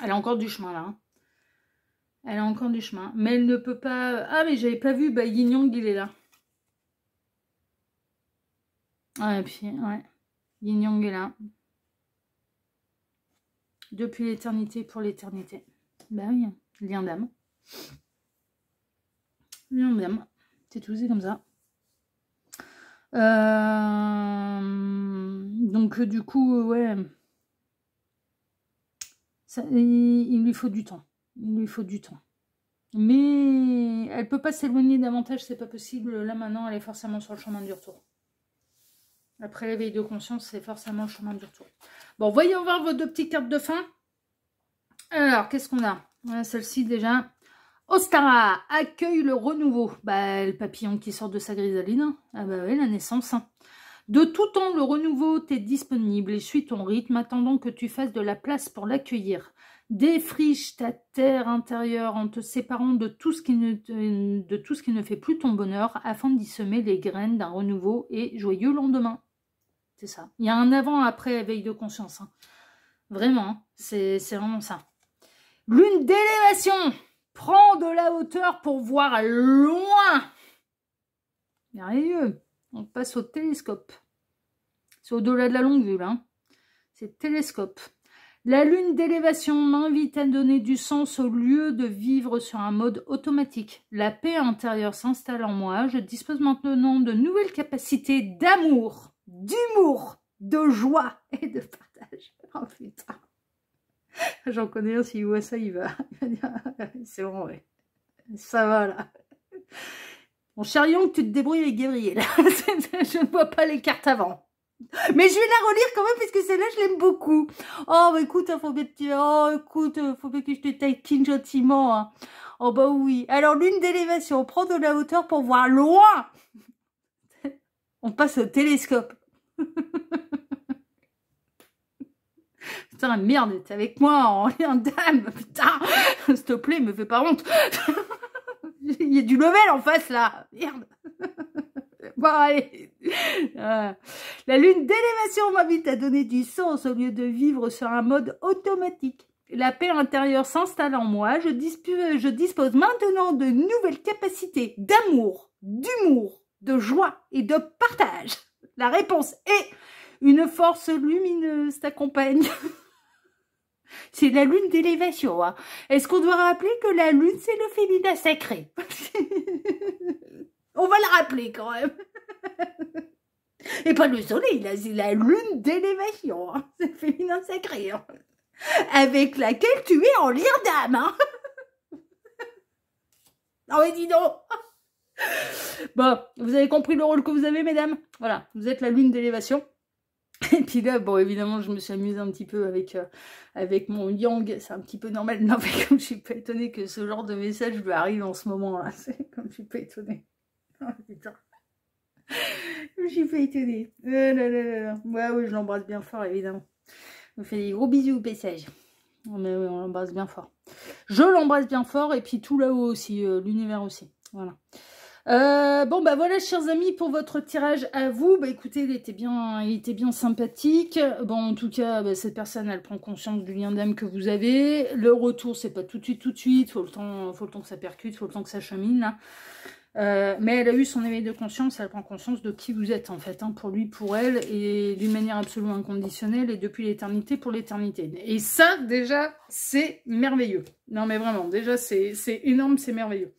Elle a encore du chemin là. Hein. Elle a encore du chemin. Mais elle ne peut pas... Ah, mais j'avais pas vu, bah Yin Yang, il est là. Ouais, et puis, ouais. Yin Yang est là. Depuis l'éternité pour l'éternité. Bah oui, lien d'âme. Lien d'âme. C'est tout, c'est comme ça. Donc, du coup, ouais. Ça, il lui faut du temps. Il lui faut du temps. Mais elle peut pas s'éloigner davantage, c'est pas possible. Là, maintenant, elle est forcément sur le chemin du retour. Après l'éveil de conscience, c'est forcément le chemin du retour. Bon, voyons voir vos deux petites cartes de fin. Alors, qu'est-ce qu'on a? Voilà, celle-ci déjà. Ostara, accueille le renouveau. Bah, le papillon qui sort de sa chrysalide. Ah bah oui, la naissance. De tout temps, le renouveau t'est disponible et suit ton rythme, attendant que tu fasses de la place pour l'accueillir. Défriche ta terre intérieure en te séparant de tout ce qui ne fait plus ton bonheur, afin d'y semer les graines d'un renouveau et joyeux lendemain. C'est ça. Il y a un avant-après éveil de conscience. Hein. Vraiment, hein. C'est vraiment ça. Lune d'élévation. Prends de la hauteur pour voir loin. Merveilleux. On passe au télescope. C'est au-delà de la longue vue, là. Hein. C'est télescope. La lune d'élévation m'invite à donner du sens au lieu de vivre sur un mode automatique. La paix intérieure s'installe en moi. Je dispose maintenant de nouvelles capacités d'amour, d'humour, de joie et de partage. Oh putain. J'en connais un, s'il voit ça, il va dire, c'est bon, ouais. Ça va, là. Mon cher Young, tu te débrouilles avec Gabriel. Je ne vois pas les cartes avant. Mais je vais la relire quand même, parce que celle-là, je l'aime beaucoup. Oh, bah écoute, faut bien que je te taquine gentiment. Hein. Oh, bah oui. Alors, lune d'élévation, on prend de la hauteur pour voir loin. On passe au télescope. Putain, merde, t'es avec moi en lien d'âme. Putain, s'il te plaît, me fais pas honte. Il y a du level en face, là. Merde. Bon, allez. La lune d'élévation m'invite à donner du sens au lieu de vivre sur un mode automatique. La paix intérieure s'installe en moi. Je dispose maintenant de nouvelles capacités d'amour, d'humour, de joie et de partage. La réponse est une force lumineuse t'accompagne. C'est la lune d'élévation. Hein. Est-ce qu'on doit rappeler que la lune, c'est le féminin sacré? On va le rappeler quand même. Et pas le soleil, là, c'est la lune d'élévation. Hein. C'est le féminin sacré. Hein. Avec laquelle tu es en lien d'âme. Hein. Non mais dis donc. Bon, vous avez compris le rôle que vous avez, mesdames? Voilà, vous êtes la lune d'élévation. Et puis là, bon, évidemment, je me suis amusée un petit peu avec mon yang, c'est un petit peu normal. Non, mais comme je suis pas étonnée que ce genre de message lui arrive en ce moment-là, c'est comme je suis pas étonnée. Oh, putain. Je suis pas étonnée. Ouais, oui, je l'embrasse bien fort, évidemment. Je me fais des gros bisous au passage. Mais oui, on l'embrasse bien fort. Je l'embrasse bien fort, et puis tout là-haut aussi, l'univers aussi. Voilà. Bon bah voilà, chers amis, pour votre tirage à vous. Bah écoutez, il était bien sympathique. Bon, en tout cas, bah, cette personne, elle prend conscience du lien d'âme que vous avez. Le retour, c'est pas tout de suite. Faut le temps que ça percute, faut le temps que ça chemine là. Mais elle a eu son éveil de conscience, elle prend conscience de qui vous êtes en fait, hein, pour lui, pour elle, et d'une manière absolument inconditionnelle, et depuis l'éternité pour l'éternité. Et ça, déjà, c'est merveilleux. Non mais vraiment, déjà, c'est énorme, c'est merveilleux.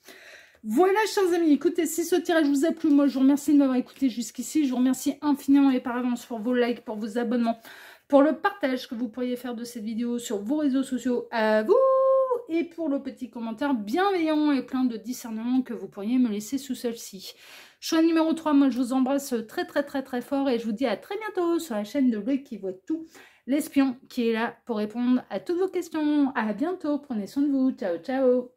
Voilà, chers amis, écoutez, si ce tirage vous a plu, moi je vous remercie de m'avoir écouté jusqu'ici. Je vous remercie infiniment et par avance pour vos likes, pour vos abonnements, pour le partage que vous pourriez faire de cette vidéo sur vos réseaux sociaux à vous, et pour le petit commentaire bienveillant et plein de discernement que vous pourriez me laisser sous celle-ci. Choix numéro 3, moi je vous embrasse très très très très fort et je vous dis à très bientôt sur la chaîne de L'Œil qui voit tout, l'espion qui est là pour répondre à toutes vos questions. À bientôt, prenez soin de vous, ciao ciao.